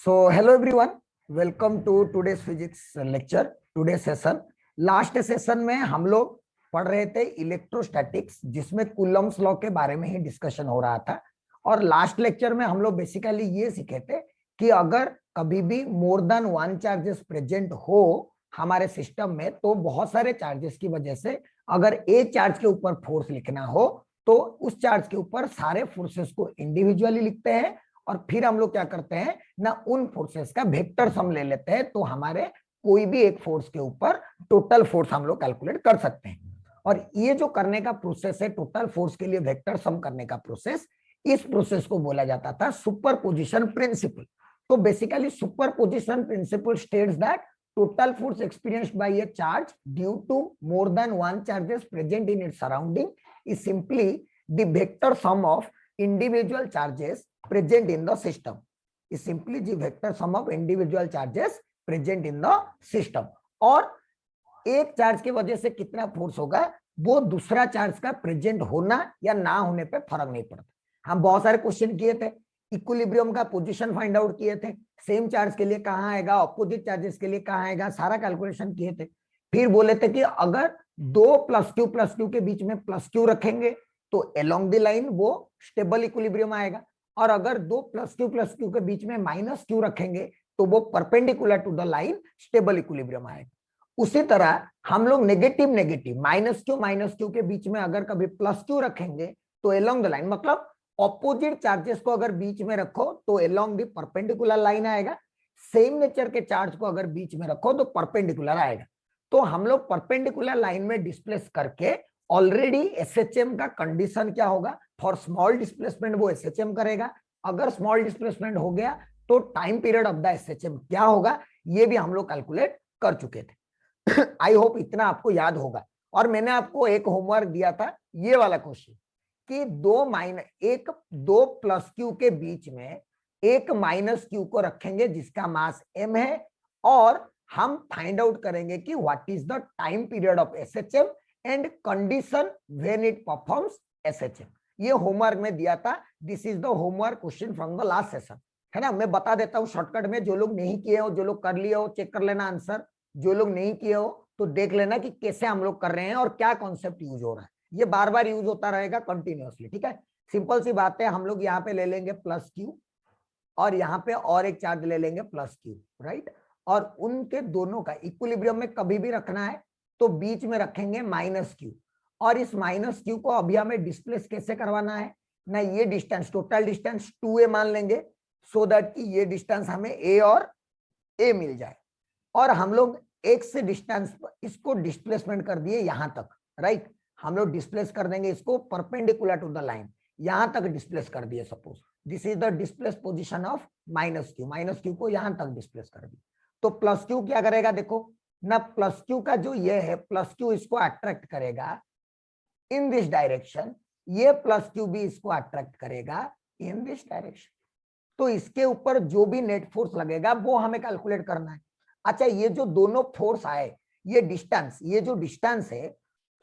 Hello everyone, welcome to today's physics lecture, today's session. Last session में हम लोग पढ़ रहे थे इलेक्ट्रोस्टैटिक्स, जिसमें कूलम्ब्स लॉ के बारे में ही डिस्कशन हो रहा था। और लास्ट लेक्चर में हम लोग बेसिकली ये सीखे थे कि अगर कभी भी more than one charges present हो हमारे सिस्टम में, तो बहुत सारे चार्जेस की वजह से अगर एक चार्ज के ऊपर फोर्स लिखना हो तो उस चार्ज के ऊपर सारे फोर्सेस को इंडिविजुअली लिखते हैं और फिर हम लोग क्या करते हैं ना, उन फोर्सेस का वेक्टर सम ले लेते हैं, तो हमारे कोई भी एक फोर्स के ऊपर टोटल फोर्स हम लोग कैलकुलेट कर सकते हैं। और ये जो करने का प्रोसेस है, टोटल फोर्स के लिए वेक्टर सम करने का प्रोसेस, इस प्रोसेस को बोला जाता था सुपरपोजिशन प्रिंसिपल। तो basically superposition principle states that total force experienced by a charge due to more than one charges present in its surrounding is simply the vector sum of individual charges present in the system. Is simply the vector sum of individual charges present in the system. और एक charge की वजह से कितना force होगा वो दूसरा charge का प्रेजेंट होना या ना होने पे फर्क नहीं पड़ता। हम बहुत सारे क्वेश्चन किए थे, इक्विलिब्रियम का पोजीशन फाइंड आउट किए थे, सेम चार्ज के लिए कहाँ आएगा, ऑपोजिट चार्जेस के लिए कहाँ आएगा, सारा कैलकुलेशन किए थे। फिर बोले थे कि अगर दो प्लस क्यू के बीच में प्लस क्यू रखेंगे तो अलोंग द लाइन वो स्टेबल इक्विलिब्रियम आएगा, और अगर दो प्लस क्यू के बीच में माइनस क्यू रखेंगे तो वो perpendicular to the line stable equilibrium आएगा। उसी तरह हम लोग नेगेटिव माइनस क्यू के बीच में अगर कभी प्लस क्यू रखेंगे तो अलोंग द लाइन, मतलब ऑपोजिट चार्जेस को अगर बीच में रखो तो अलोंग द परपेंडिकुलर लाइन आएगा, सेम नेचर के चार्ज को अगर बीच में रखो तो परपेंडिकुलर आएगा। तो हम लोग परपेंडिकुलर लाइन में डिस्प्लेस करके ऑलरेडी एसएचएम का कंडीशन क्या होगा, फॉर स्मॉल डिस्प्लेसमेंट वो एसएचएम करेगा, अगर स्मॉल डिस्प्लेसमेंट हो गया तो time period of the SHM क्या होगा, ये भी हम लोग कैलकुलेट कर चुके थे। आई होप इतना आपको याद होगा। और मैंने आपको एक होमवर्क दिया था, ये वाला क्वेश्चन, कि दो प्लस क्यू के बीच में एक माइनस क्यू को रखेंगे जिसका मास m है, और हम फाइंड आउट करेंगे कि what is the time period of SHM and condition when it performs SHM. ये होमवर्क में दिया था। This is the homework question from the last session, है ना। मैं बता देता हूँ शॉर्टकट में, जो लोग नहीं किए हो, जो लोग कर लिए हो चेक कर लेना आंसर, जो लोग नहीं किए हो तो देख लेना कि कैसे हम लोग कर रहे हैं और क्या कॉन्सेप्ट यूज हो रहा है। ये बार बार यूज होता रहेगा कंटिन्यूअसली, ठीक है। सिंपल सी बात है, हम लोग यहाँ पे ले लेंगे प्लस क्यू और यहाँ पे और एक चार्ज ले लेंगे प्लस क्यू, राइट। और उनके दोनों का इक्विलिब्रियम में कभी भी रखना है तो बीच में रखेंगे माइनस क्यू, और इस माइनस क्यू को अभी हमें डिस्प्लेस कैसे करवाना है ना, ये डिस्टेंस टोटल डिस्टेंस 2a मान लेंगे, सो दैट कि ये डिस्टेंस हमें a और a मिल जाए। और हम लोग एक से डिस्टेंस इसको डिस्प्लेसमेंट कर दिए यहां तक, राइट। हम लोग डिस्प्लेस कर देंगे इसको परपेंडिकुलर टू द लाइन, यहां तक डिस्प्लेस कर दिए। Suppose this is the displace position of minus Q को यहां तक डिस्प्लेस कर दिए। तो प्लस क्यू क्या करेगा, देखो ना, प्लस क्यू का जो ये है, प्लस क्यू इसको अट्रैक्ट करेगा इन दिस डायरेक्शन, ये प्लस क्यू भी इसको अट्रैक्ट करेगा इन दिस डायरेक्शन। तो इसके ऊपर जो भी नेट फोर्स लगेगा वो हमें कैलकुलेट करना है। अच्छा, ये जो दोनों फोर्स आए, ये जो डिस्टेंस है,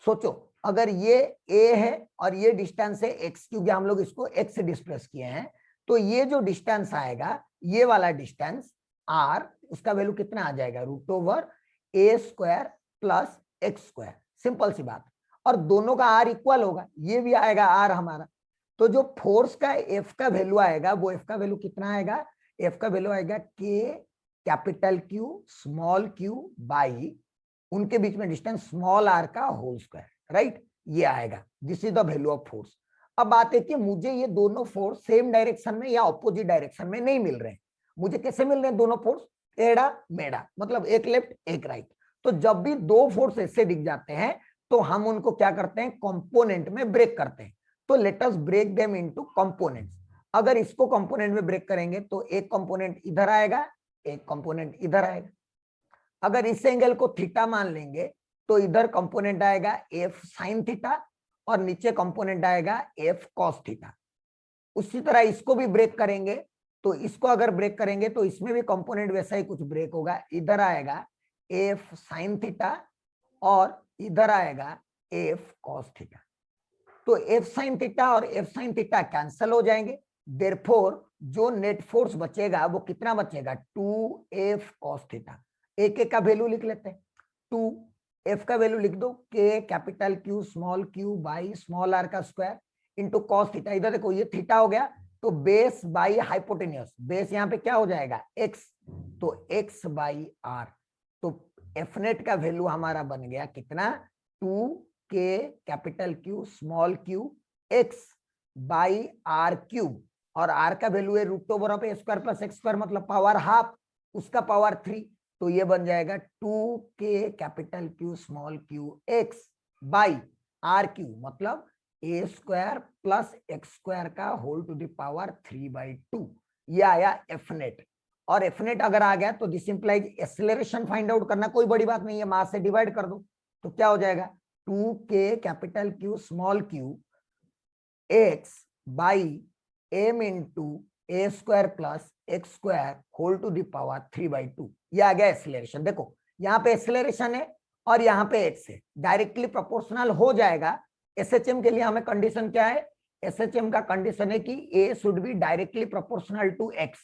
सोचो अगर ये a है और ये डिस्टेंस है x, क्योंकि हम लोग इसको x से डिस्प्लेस किए हैं, तो ये जो डिस्टेंस आएगा, ये वाला डिस्टेंस r, उसका वैल्यू कितना आ जाएगा, √a² प्लस x²। सिंपल सी बात। और दोनों का r इक्वल होगा, ये भी आएगा r हमारा। तो जो फोर्स का F का वैल्यू आएगा, वो F का वैल्यू कितना आएगा, F का वैल्यू आएगा K capital Q small q by उनके बीच में डिस्टेंस स्मॉल r का होल स्क्वायर, राइट। ये आएगा, this is the value of force. अब बात है कि मुझे ये दोनों फोर्स सेम डायरेक्शन में या ऑपोजिट डायरेक्शन में नहीं मिल रहे हैं। मुझे कैसे मिल रहे हैं दोनों फोर्स, टेढ़ा मेढ़ा, मतलब एक लेफ्ट एक राइट। तो जब भी दो फोर्स ऐसे दिख जाते हैं तो हम उनको क्या करते हैं, कंपोनेंट में ब्रेक करते हैं। तो let us break them into components. अगर इसको कंपोनेंट में ब्रेक करेंगे तो एक कंपोनेंट इधर आएगा, एक कंपोनेंट इधर आएगा। अगर इस एंगल को थीटा मान लेंगे तो इधर कंपोनेंट आएगा f sin थीटा और नीचे कंपोनेंट आएगा f cos थीटा। उसी तरह इसको भी ब्रेक करेंगे, तो इसको अगर ब्रेक करेंगे तो इसमें भी कंपोनेंट वैसा ही कुछ ब्रेक होगा, इधर आएगा f sin थीटा और इधर आएगा f cos थीटा। तो f sin थीटा और f sin थीटा कैंसिल हो जाएंगे, देयरफॉर जो नेट फोर्स बचेगा वो कितना बचेगा, 2f cos थीटा। एक का वैल्यू लिख लेते हैं, 2f का वैल्यू लिख दो, k capital Q small q by small r का स्क्वायर इंटू cos थीटा। इधर देखो ये थीटा हो गया, तो बेस बाई हाइपोटेन्यूस, बेस यहाँ पे क्या हो जाएगा x, तो x बाई r। तो एफ नेट का वैल्यू हमारा बन गया कितना, 2k capital Q small q x by r cube, और r का वैल्यू है root over of a square plus x square, मतलब पावर हाफ, उसका पावर 3। तो ये बन जाएगा 2k capital Q small q x by r cube, मतलब a square plus x square का होल टू द पावर 3/2। ये आया एफ नेट। और एफ नेट अगर आ गया तो this implies acceleration find out करना कोई बड़ी बात नहीं है, मास से डिवाइड कर दो तो क्या हो जाएगा, 2k capital Q small q x by m into a square plus x square whole to the power 3/2। ये आ गया एक्सेलरेशन। देखो यहाँ पे एक्सेलरेशन है और यहाँ पे x है, डायरेक्टली प्रोपोर्शनल हो जाएगा। एसएचएम के लिए हमें कंडीशन क्या है, एसएचएम का कंडीशन है कि a should be directly proportional to x,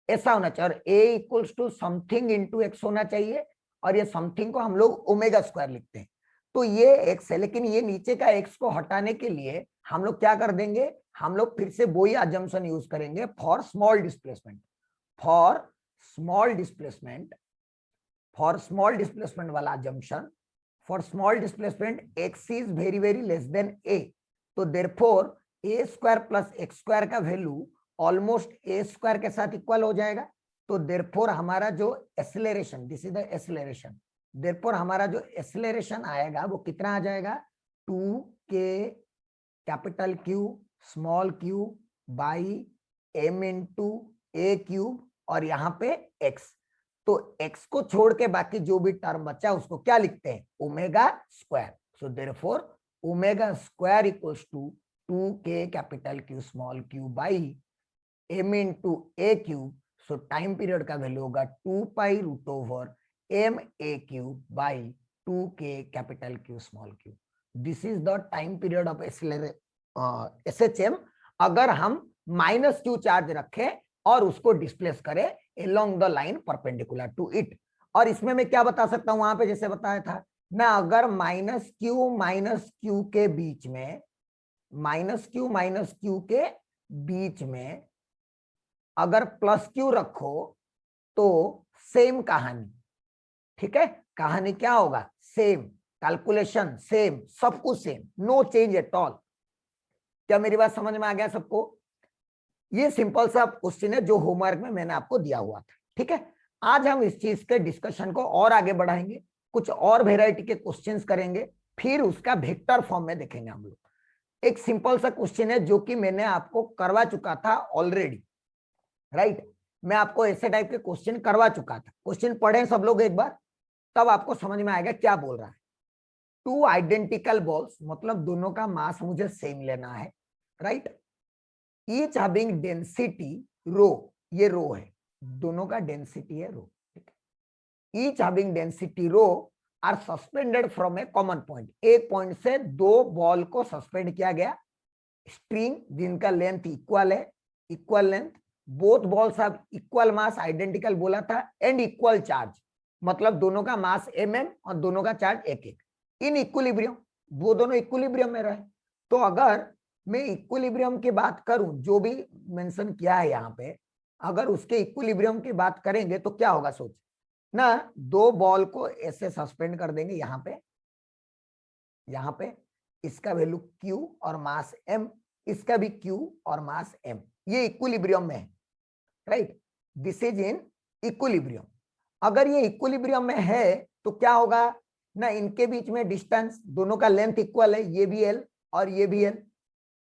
ऐसा होना चाहिए, और a equals to something into x होना चाहिए, और ये समथिंग को हम लोग ओमेगा स्क्वायर लिखते हैं। तो ये x है, लेकिन ये नीचे का x को हटाने के लिए हम लोग क्या कर देंगे, हम लोग फिर से वही अजम्पशन यूज करेंगे for small displacement. For small displacement, for small displacement वाला assumption, for small displacement x is very very less than a, तो therefore a square plus x square का वैल्यू ऑलमोस्ट ए स्क्वायर के साथ equal हो जाएगा। तो therefore हमारा जो acceleration, this is the acceleration, therefore हमारा जो एक्सेलरेशन आएगा वो कितना आ जाएगा, 2k capital Q small q by m into a cube, और यहाँ पे x। तो x को छोड़ के बाकी जो भी टर्म बचा उसको क्या लिखते हैं, omega square. So therefore omega square equals to 2k capital Q small q by m into a cube. So time period का वैल्यू होगा 2 pi root over m a cube by 2k capital Q small q। This is the time period of SHM, अगर हम -q charge रखें और उसको displace करें along the line perpendicular to it. और इसमें मैं क्या बता सकता हूं, वहां पे जैसे बताया था ना, अगर -q के बीच में, -q के बीच में अगर +q रखो तो सेम कहानी, ठीक है, कहानी क्या होगा, सेम, कैलकुलेशन सेम, सब कुछ same, no change at all. क्या मेरी बात समझ में आ गया सबको? ये सिंपल सा क्वेश्चन है जो होमवर्क में मैंने आपको दिया हुआ था, ठीक है। आज हम इस चीज के डिस्कशन को और आगे बढ़ाएंगे, कुछ और वेराइटी के क्वेश्चंस करेंगे, फिर उसका वेक्टर फॉर्म में देखेंगे हम लोग। एक सिंपल सा क्वेश्चन है जो कि मैंने आपको करवा चुका था ऑलरेडी, राइट। मैं आपको ऐसे टाइप के क्वेश्चन करवा चुका था, क्वेश्चन पढ़े सब लोग एक बार, तब आपको समझ में आएगा क्या बोल रहा है। 2 आइडेंटिकल बॉल्स, मतलब दोनों का मास मुझे सेम लेना है, राइट। ईच हैविंग डेंसिटी रो, ये रो है, दोनों का डेंसिटी है रो, ठीक है। Each having density rho are suspended from a common point, एक पॉइंट से दो बॉल को सस्पेंड किया गया, स्ट्रिंग जिनका लेंथ इक्वल है, equal length, both balls have equal mass, identical बोला था, एंड इक्वल चार्ज, मतलब दोनों का मास mm और दोनों का चार्ज 1-1, इन इक्विलिब्रियम, वो दोनों इक्विलिब्रियम में रहे। तो अगर मैं इक्विलिब्रियम की बात करूं, जो भी मेंशन किया है यहाँ पे, अगर उसके इक्विलिब्रियम की बात करेंगे तो क्या होगा, सोच ना, दो बॉल को ऐसे सस्पेंड कर देंगे यहाँ पे इसका वैल्यू Q और मास M, इसका भी Q और मास M, ये इक्विलिब्रियम में है, right, this is in equilibrium. अगर ये इक्विलिब्रियम में है तो क्या होगा ना, इनके बीच में डिस्टेंस, दोनों का लेंथ इक्वल है, ये भी L और ये भी L,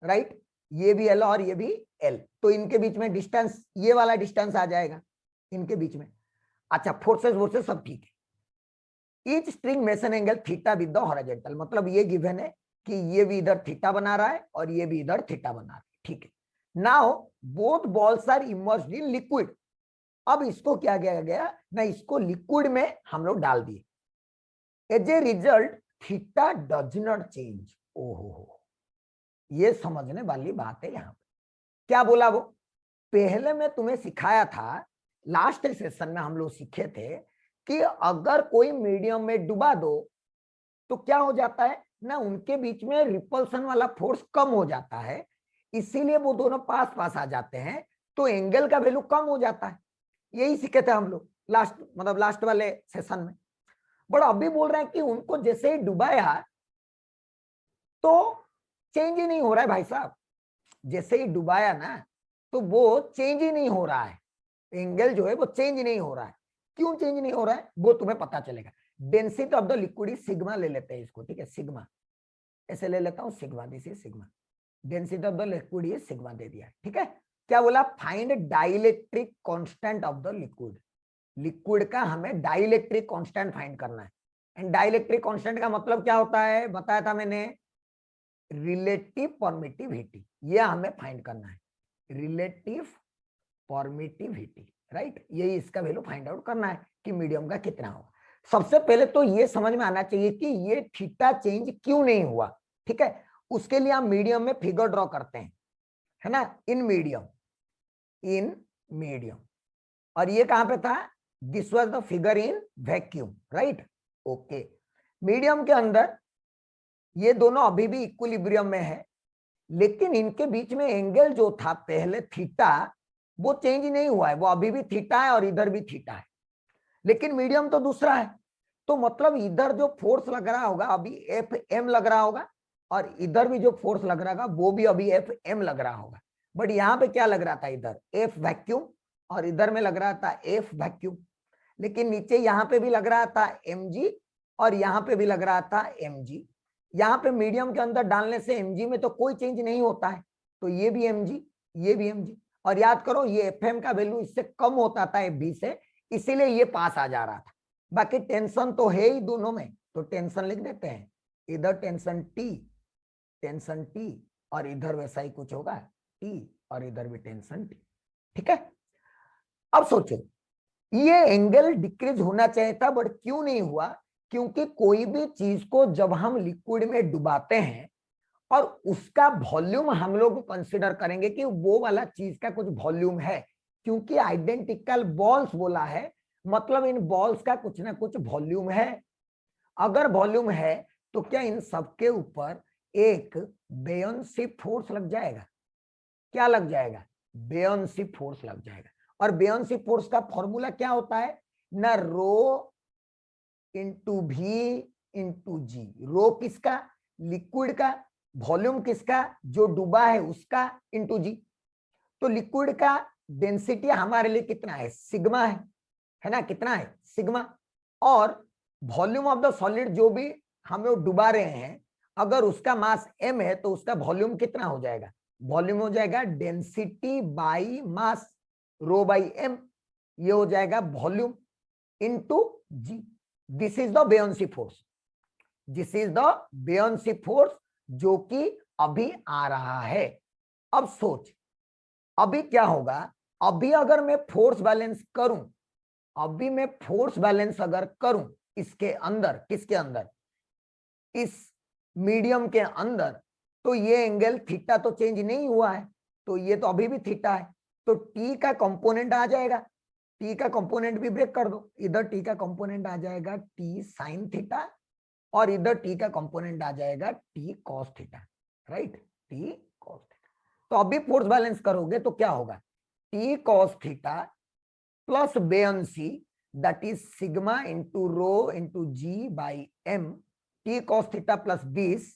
राइट, ये भी L और ये भी L, तो इनके बीच में डिस्टेंस, ये वाला डिस्टेंस आ जाएगा इनके बीच में। अच्छा, फोर्सेस वोर्सेस सब ठीक है। Each string mason angle theta with the horizontal, मतलब ये गिवन है कि ये भी इधर थीटा बना रहा है और ये भी इधर थीटा बना रहा है, ठीक है। Now both balls are immersed in liquid, अब इसको क्या किया गया ना, इसको लिक्विड में हम लोग डाल दिए, as a result theta does not change. ओहो, ये समझने वाली बात है। यहाँ पे क्या बोला वो, पहले मैं तुम्हें सिखाया था, लास्ट सेशन में हम लोग सीखे थे कि अगर कोई मीडियम में डुबा दो तो क्या हो जाता है ना, उनके बीच में रिपल्सन वाला फोर्स कम हो जाता है, इसीलिए वो दोनों पास पास आ जाते हैं, तो एंगल का वैल्यू कम हो जाता है। यही सीखे थे हम लोग लास्ट, मतलब लास्ट वाले सेशन में। बट अभी बोल रहे हैं कि उनको जैसे ही डुबाया तो चेंज ही नहीं हो रहा है भाई साहब, जैसे ही डुबाया ना तो वो चेंज ही नहीं हो रहा है, एंगल जो है वो चेंज नहीं हो रहा है। क्यों चेंज नहीं हो रहा है वो तुम्हें पता चलेगा। Density of the liquid is sigma ले लेते हैं इसको, ठीक है, सिग्मा ऐसे ले लेता हूं, sigma, this is sigma, density of the liquid is sigma दे दिया, ठीक है। क्या बोला, find dielectric constant of the liquid, liquid का हमें डाइलेक्ट्रिक कांस्टेंट फाइंड करना है। एंड डाइलेक्ट्रिक कांस्टेंट का मतलब क्या होता है, बताया था मैंने, रिलेटिव परमिटिविटी, ये हमें फाइंड करना है, रिलेटिव परमिटिविटी, राइट, यही इसका वैल्यू फाइंड आउट करना है कि मीडियम का कितना होगा। सबसे पहले तो ये समझ में आना चाहिए कि ये थीटा चेंज क्यों नहीं हुआ, ठीक है। उसके लिए हम मीडियम में फिगर ड्रॉ करते हैं, है ना, इन मीडियम, इन मीडियम, और ये कहां पे था, this was the figure in vacuum, right, okay. Medium के अंदर ये दोनों अभी भी इक्विलिब्रियम में है, लेकिन इनके बीच में एंगल जो था पहले थीटा, वो चेंज नहीं हुआ है, वो अभी भी थीटा है और इधर भी थीटा है, लेकिन मीडियम तो दूसरा है। तो मतलब इधर जो फोर्स लग रहा होगा अभी एफ एम लग रहा होगा, और इधर भी जो फोर्स लग रहा होगा वो भी अभी एफ एम लग रहा होगा। बट यहाँ पे क्या लग रहा था, इधर एफ वैक्यूम, और इधर में लग रहा था एफ वैक्यूम, लेकिन नीचे यहाँ पे भी लग रहा था एम जी, और यहाँ पे भी लग रहा था एम जी। यहाँ पे मीडियम के अंदर डालने से एम जी में तो कोई चेंज नहीं होता है, तो ये भी एम जी, ये भी एम जी, और याद करो ये एफ एम का वैल्यू इससे कम होता था एफ बी से, इसीलिए ये पास आ जा रहा था। बाकी टेंशन तो है ही दोनों में, तो टेंशन लिख देते हैं, इधर टेंशन टी, और इधर वैसा ही कुछ होगा टी, और इधर भी टेंशन टी, ठीक है। अब सोचो, ये एंगल डिक्रीज होना चाहिए था, बट क्यों नहीं हुआ, क्योंकि कोई भी चीज को जब हम लिक्विड में डुबाते हैं और उसका वॉल्यूम हम लोग कंसीडर करेंगे कि वो वाला चीज का कुछ वॉल्यूम है, क्योंकि आइडेंटिकल बॉल्स बोला है, मतलब इन बॉल्स का कुछ ना कुछ वॉल्यूम है। अगर वॉल्यूम है तो क्या इन सबके ऊपर एक बेयोंसी फोर्स लग जाएगा, क्या लग जाएगा, बेयोंसी फोर्स लग जाएगा। और बेयोंसी फोर्स का फॉर्मूला क्या होता है ना, रो इंटू भी इंटू जी, रो किसका, लिक्विड का, वॉल्यूम किसका, जो डूबा है उसका, इंटू जी। तो लिक्विड का डेंसिटी हमारे लिए कितना है, सिग्मा है ना, कितना है, सिग्मा। और वॉल्यूम ऑफ द सॉलिड जो भी हम लोग डुबा रहे हैं, अगर उसका मास m है तो उसका वॉल्यूम कितना हो जाएगा, वॉल्यूम हो जाएगा density by mass, rho by m, ये हो जाएगा volume into g। This is the buoyancy force, this is the buoyancy force जो कि अभी आ रहा है। अब सोच, अभी क्या होगा, अभी अगर मैं फोर्स बैलेंस करूं, अभी मैं फोर्स बैलेंस अगर करूं इसके अंदर, किसके अंदर, इस मीडियम के अंदर, तो ये एंगल थीटा तो चेंज नहीं हुआ है, तो ये तो अभी भी थीटा है, तो टी का कंपोनेंट आ जाएगा, टी का कंपोनेंट भी ब्रेक कर दो, इधर टी का कंपोनेंट आ जाएगा टी साइन थीटा, और इधर टी का कंपोनेंट आ जाएगा T cos theta, right, T cos theta. तो अभी फोर्स बैलेंस करोगे तो क्या होगा, T cos theta plus buoyancy, that is sigma into rho into g by m, T cos theta plus 20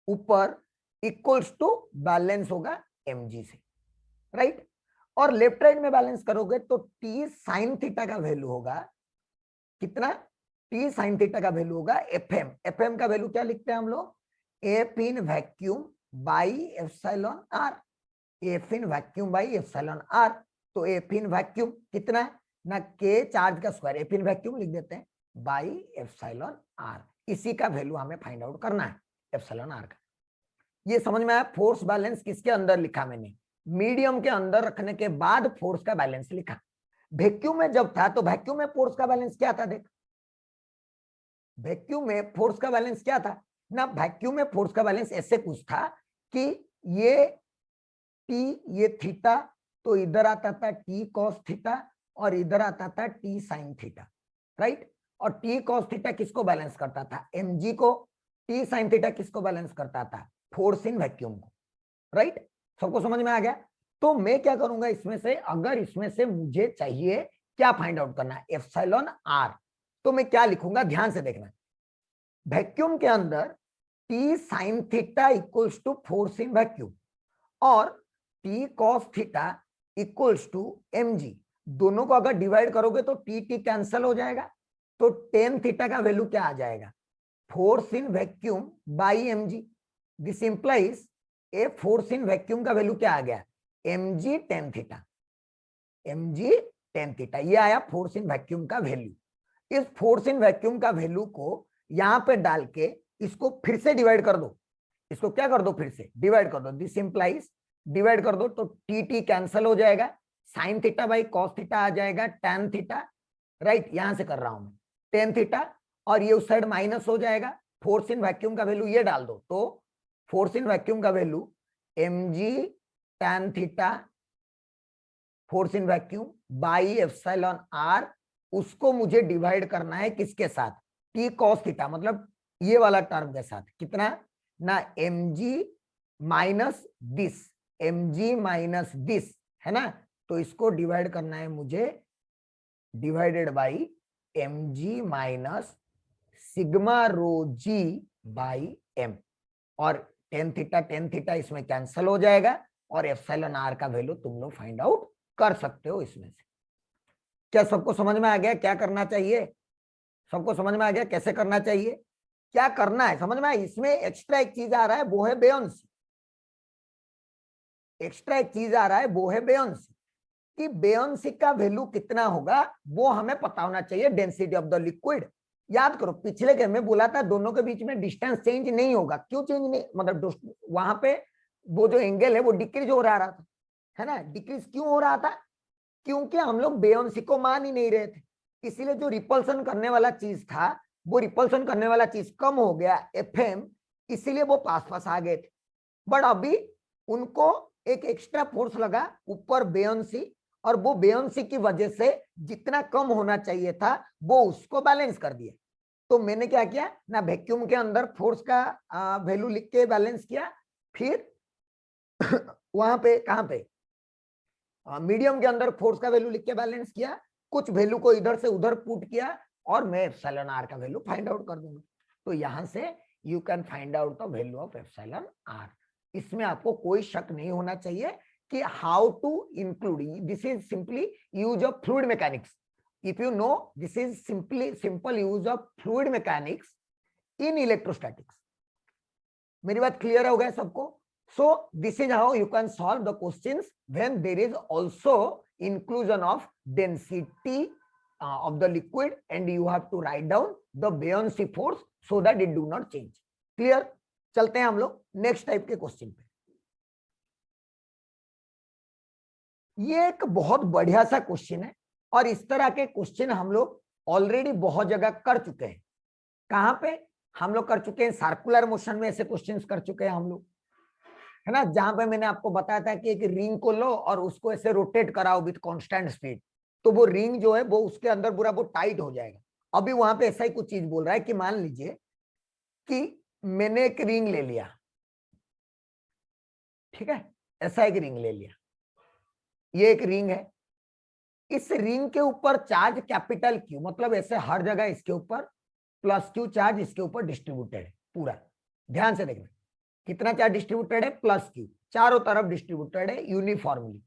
ऊपर इक्वल्स टू बैलेंस होगा एम जी से, right. और लेफ्ट राइट में बैलेंस करोगे तो टी साइन थीटा का वैल्यू होगा कितना, टी साइन थीटा का वैल्यू होगा एफ एम, एफ एम का वैल्यू क्या लिखते हैं हम लोग, F in vacuum by epsilon r, F in vacuum by epsilon r. तो एफ इन वैक्यूम कितना है ना, के चार्ज का स्क्वायर, एफ इन वैक्यूम लिख देते हैं बाई एप्सिलॉन आर, इसी का वैल्यू हमें फाइंड आउट करना है, एप्सिलॉन आर का। ये समझ में आया, फोर्स बैलेंस किसके अंदर लिखा मैंने, मीडियम के अंदर रखने के बाद फोर्स का बैलेंस लिखा। वैक्यूम में जब था तो वैक्यूम में फोर्स का बैलेंस क्या था, देख, वैक्यूम में फोर्स का बैलेंस क्या था ना, वैक्यूम में फोर्स का बैलेंस ऐसे कुछ था कि ये टी, ये थीटा, तो इधर आता था टी कॉस थीटा और इधर आता था टी साइन थीटा, राइट। और टी कॉस थीटा किसको बैलेंस करता था, mg को। टी साइन थीटा किसको बैलेंस करता था, फोर्स इन वैक्यूम को, राइट। सबको समझ में आ गया। तो मैं क्या करूंगा इसमें से, अगर इसमें से मुझे चाहिए क्या फाइंड आउट करना है, एप्सिलॉन आर, तो मैं क्या लिखूंगा, ध्यान से देखना। वैक्यूम के अंदर T sine theta equals to force in vacuum और T cos theta equals to mg, दोनों को अगर डिवाइड करोगे तो टी टी कैंसिल हो जाएगा, तो टेन थीटा का वैल्यू क्या आ जाएगा, force in vacuum by mg। This implies a force in vacuum का वैल्यू क्या आ गया, mg tan theta, mg tan theta, ये आया फोर्स इन वैक्यूम का वैल्यू। इस फोर्स इन वैक्यूम का वैल्यू को यहां पे डाल के इसको फिर से डिवाइड कर दो, इसको क्या कर दो, फिर से डिवाइड कर दो। दिस इंप्लाइज, डिवाइड कर दो तो टी टी कैंसिल हो जाएगा, sine theta by cos theta आ जाएगा टेन थीटा, राइट। यहां से कर रहा हूं मैं, टेन थीटा, और ये उस साइड माइनस हो जाएगा। फोर्स इन वैक्यूम का वैल्यू ये डाल दो, तो फोर्स इन वैक्यूम का value mg tan theta force in vacuum by epsilon R, उसको मुझे डिवाइड करना है किसके साथ, टी कॉस थीटा, मतलब ये वाला टर्म के साथ, कितना ना, mg minus this, mg minus this, है ना। तो इसको डिवाइड करना है मुझे, divided by mg minus sigma rho G by m, और टेन थीटा इसमें कैंसिल हो जाएगा, और एप्सिलॉन आर का वैल्यू तुम लोग फाइंड आउट कर सकते हो इसमें से। क्या सबको समझ में आ गया क्या करना चाहिए, सबको समझ में आ गया कैसे करना चाहिए, क्या करना है समझ में आया। इसमें एक्स्ट्रा एक चीज आ रहा है, वो है बेयोंसी, एक्स्ट्रा एक चीज आ रहा है वो है बेयोंसी, कि बेयोंसी का वैल्यू कितना होगा वो हमें पता होना चाहिए, डेंसिटी ऑफ द लिक्विड। याद करो पिछले गेम में बोला था दोनों के बीच में डिस्टेंस चेंज नहीं होगा, क्यों चेंज नहीं, मतलब वहां पे वो जो एंगल है वो डिक्रीज हो रहा था, है ना। डिक्रीज क्यों हो रहा था, क्योंकि हम लोग बेयोंसी को मान ही नहीं रहे थे, इसीलिए जो रिपल्सन करने वाला चीज था वो रिपल्सन करने वाला चीज कम हो गया एफएम, इसीलिए वो पास पास आ गए थे। बट अभी उनको एक एक्स्ट्रा फोर्स लगा ऊपर बेयोंसी, और वो बेयोंसी की वजह से जितना कम होना चाहिए था वो उसको बैलेंस कर दिया। तो मैंने क्या किया ना, वैक्यूम के अंदर फोर्स का वैल्यू लिख के बैलेंस किया, फिर वहां पे कहां पे मीडियम के अंदर फोर्स का वैल्यू लिख के बैलेंस किया, कुछ वैल्यू को इधर से उधर पुट किया, और मैं एप्सिलॉन आर का वैल्यू फाइंड आउट कर दूंगा। तो यहां से you can find out the value of epsilon R. इसमें आपको कोई शक नहीं होना चाहिए कि how to include, this is simply use of fluid mechanics. If you know, this is simply simple use of fluid mechanics in electrostatics. मेरी बात क्लियर हो गया सबको। So this is how you can solve the questions when there is also inclusion of density of the liquid, and you have to write down the buoyancy force so that it do not change. Clear? चलते हैं हम लोग next type के question पे। ये एक बहुत बढ़िया सा क्वेश्चन है, और इस तरह के क्वेश्चन हम लोग ऑलरेडी बहुत जगह कर चुके हैं। कहां पे हम लोग कर चुके हैं, सर्कुलर मोशन में ऐसे क्वेश्चंस कर चुके हैं हम लोग, है ना। जहां पे मैंने आपको बताया था कि एक रिंग को लो और उसको ऐसे रोटेट कराओ विथ कांस्टेंट स्पीड, तो वो रिंग जो है वो उसके अंदर पूरा वो टाइट हो जाएगा। अभी वहां पे ऐसा ही कुछ चीज बोल रहा है कि मान लीजिए कि मैंने एक रिंग ले लिया, ठीक है, ऐसा एक रिंग ले लिया, ये एक रिंग है, इस रिंग के ऊपर चार्ज कैपिटल क्यू, मतलब ऐसे हर जगह इसके ऊपर प्लस क्यू चार्ज इसके ऊपर डिस्ट्रीब्यूटेड है पूरा। ध्यान से देखना कितना चार्ज डिस्ट्रीब्यूटेड है, प्लस क्यू, चारों तरफ डिस्ट्रीब्यूटेड है यूनिफॉर्मली,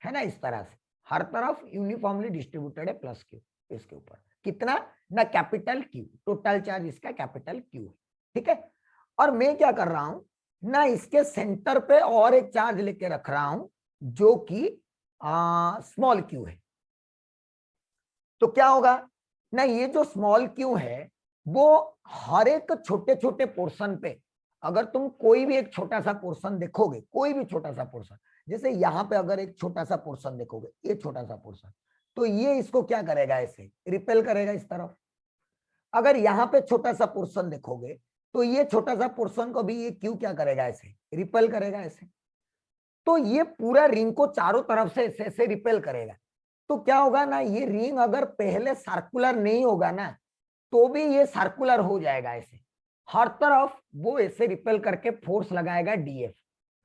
है ना। इस तरह से हर तरफ यूनिफॉर्मली डिस्ट्रीब्यूटेड है प्लस क्यू, इसके ऊपर कितना ना, कैपिटल क्यू, टोटल चार्ज इसका कैपिटल क्यू है, ठीक है। और मैं क्या कर रहा हूं ना, इसके सेंटर पे और एक चार्ज लेके रख रहा हूं जो कि स्मॉल क्यू है। तो क्या होगा ना, ये जो स्मॉल क्यू है वो हर एक छोटे छोटे पोर्शन पे, अगर तुम कोई भी एक छोटा सा पोर्शन देखोगे, कोई भी छोटा सा पोर्शन, जैसे यहाँ पे अगर एक छोटा सा पोर्शन देखोगे, ये छोटा सा पोर्शन, तो ये इसको क्या करेगा, ऐसे रिपेल करेगा इस तरफ। अगर यहाँ पे छोटा सा पोर्शन देखोगे तो ये छोटा सा पोर्शन को भी ये क्यू क्या करेगा, ऐसे रिपेल करेगा ऐसे। तो ये पूरा रिंग को चारों तरफ से ऐसे रिपेल करेगा। तो क्या होगा ना, ये रिंग अगर पहले सर्कुलर नहीं होगा ना तो भी ये सर्कुलर हो जाएगा ऐसे, हर तरफ वो ऐसे रिपेल करके फोर्स लगाएगा डीएफ,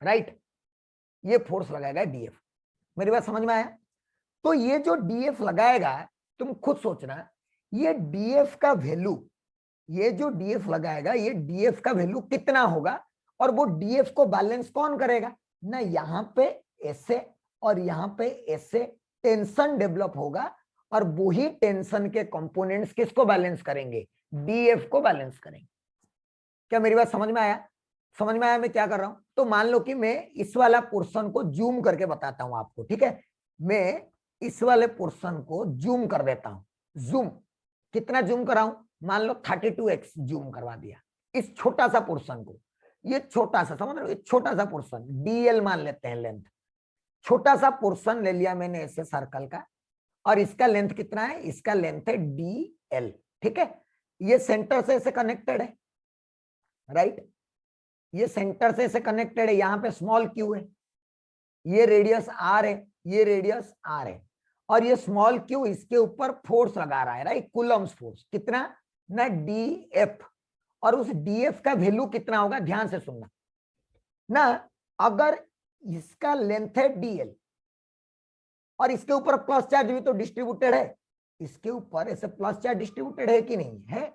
राइट, ये फोर्स लगाएगा डीएफ। मेरी बात समझ में आया? तो ये जो डीएफ लगाएगा, तुम खुद सोचना, ये डीएफ का वैल्यू, ये जो डीएफ लगाएगा ये डीएफ का वैल्यू कितना होगा, और वो डीएफ को बैलेंस कौन करेगा ना, यहाँ पे ऐसे और यहाँ पे ऐसे टेंशन डेवलप होगा, और वही टेंशन के कंपोनेंट्स किसको बैलेंस करेंगे, डीएफ को बैलेंस करेंगे। क्या मेरी बात समझ में आया? समझ में आया मैं क्या कर रहा हूं? तो मान लो कि मैं इस वाला पोर्शन को जूम करके बताता हूं आपको, ठीक है, मैं इस वाले पोर्शन को जूम कर देता हूं। जूम कितना जूम कराऊं, मान लो 32x जूम करवा दिया इस छोटा सा पोर्शन को, ये छोटा सा, समझ रहे हो, छोटा सा पोर्शन डीएल मान लेते हैं लेंथ, छोटा सा पोर्शन ले लिया मैंने ऐसे सर्कल का, और इसका लेंथ कितना है, इसका लेंथ है डीएल, ठीक है, ये सेंटर से ऐसे कनेक्टेड है, राइट, ये सेंटर से ऐसे कनेक्टेड है, यहां पे स्मॉल क्यू है, ये रेडियस आर है, ये रेडियस आर है, और ये स्मॉल क्यू इसके ऊपर फोर्स लगा रहा है, राइट, कूलम्स फोर्स कितना ना डीएफ, और उस डीएफ का वैल्यू कितना होगा, ध्यान से सुनना ना, अगर इसका लेंथ है डीएल और इसके ऊपर प्लस चार्ज भी तो डिस्ट्रीब्यूटेड है, इसके ऊपर ऐसे प्लस चार्ज डिस्ट्रीब्यूटेड है कि नहीं है,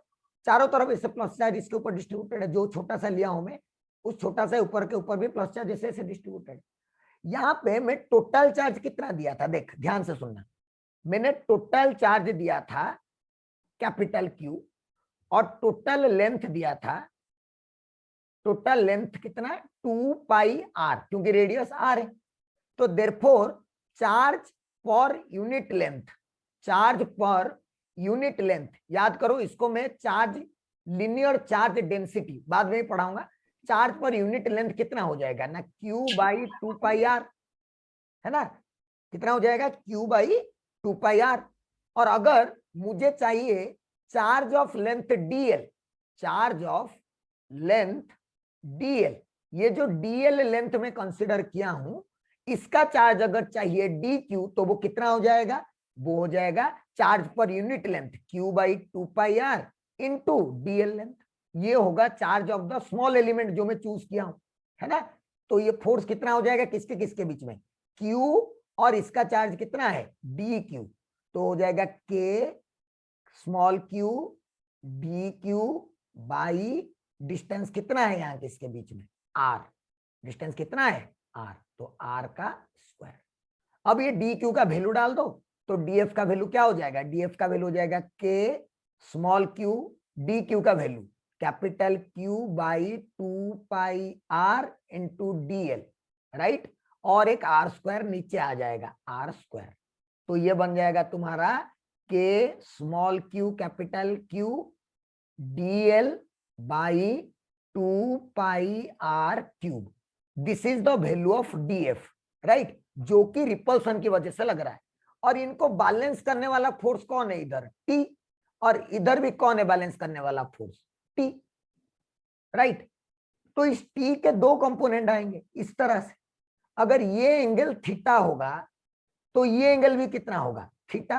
चारों तरफ ऐसे प्लस चार्ज इसके ऊपर डिस्ट्रीब्यूटेड है, जो छोटा सा लिया हूं मैं उस छोटा सा ऊपर के ऊपर भी प्लस चार्ज ऐसे ऐसे डिस्ट्रीब्यूटेड। यहाँ पे मैं टोटल चार्ज कितना दिया था, देख ध्यान से सुनना, मैंने टोटल चार्ज दिया था कैपिटल क्यू, और टोटल लेंथ दिया था, टोटल लेंथ कितना 2 पाई आर, क्योंकि रेडियस आर है, तो therefore charge per unit length, charge per unit length, याद करो इसको मैं चार्ज लिनियर चार्ज डेंसिटी बाद में पढ़ाऊंगा, चार्ज पर यूनिट लेंथ कितना हो जाएगा ना, क्यू बाई 2 पाई आर, है ना, कितना हो जाएगा, क्यू बाई 2 पाई आर। और अगर मुझे चाहिए charge of length DL, charge of length DL, ये जो डीएल लेंथ में कंसीडर किया हूं, इसका चार्ज अगर चाहिए डी क्यू, तो वो कितना हो जाएगा, वो हो जाएगा charge per unit length Q by 2 pi R into DL length, ये होगा charge of the small element जो मैं चूज किया हूं, है ना। तो ये फोर्स कितना हो जाएगा किसके किसके बीच में, क्यू, और इसका चार्ज कितना है डी क्यू, तो हो जाएगा K small Q D Q by distance कितना है यहाँ किसके बीच में, आर, डिस्टेंस कितना है आर, तो आर का स्क्वायर। अब ये डी क्यू का वैल्यू डाल दो, तो डीएफ का वैल्यू क्या हो जाएगा, डीएफ का वैल्यू हो जाएगा K small Q D Q का value capital Q by 2 pi R into DL, right, और एक आर स्क्वायर नीचे आ जाएगा आर स्क्वायर, तो ये बन जाएगा तुम्हारा K small Q capital Q DL by 2 pi R cube, this is the value of DF, right, जो कि रिपल्सन की वजह से लग रहा है। और इनको बैलेंस करने वाला फोर्स कौन है, इधर टी, और इधर भी कौन है बैलेंस करने वाला फोर्स, टी, राइट। तो इस टी के दो कंपोनेंट आएंगे इस तरह से, अगर ये एंगल थीटा होगा तो ये एंगल भी कितना होगा थीटा,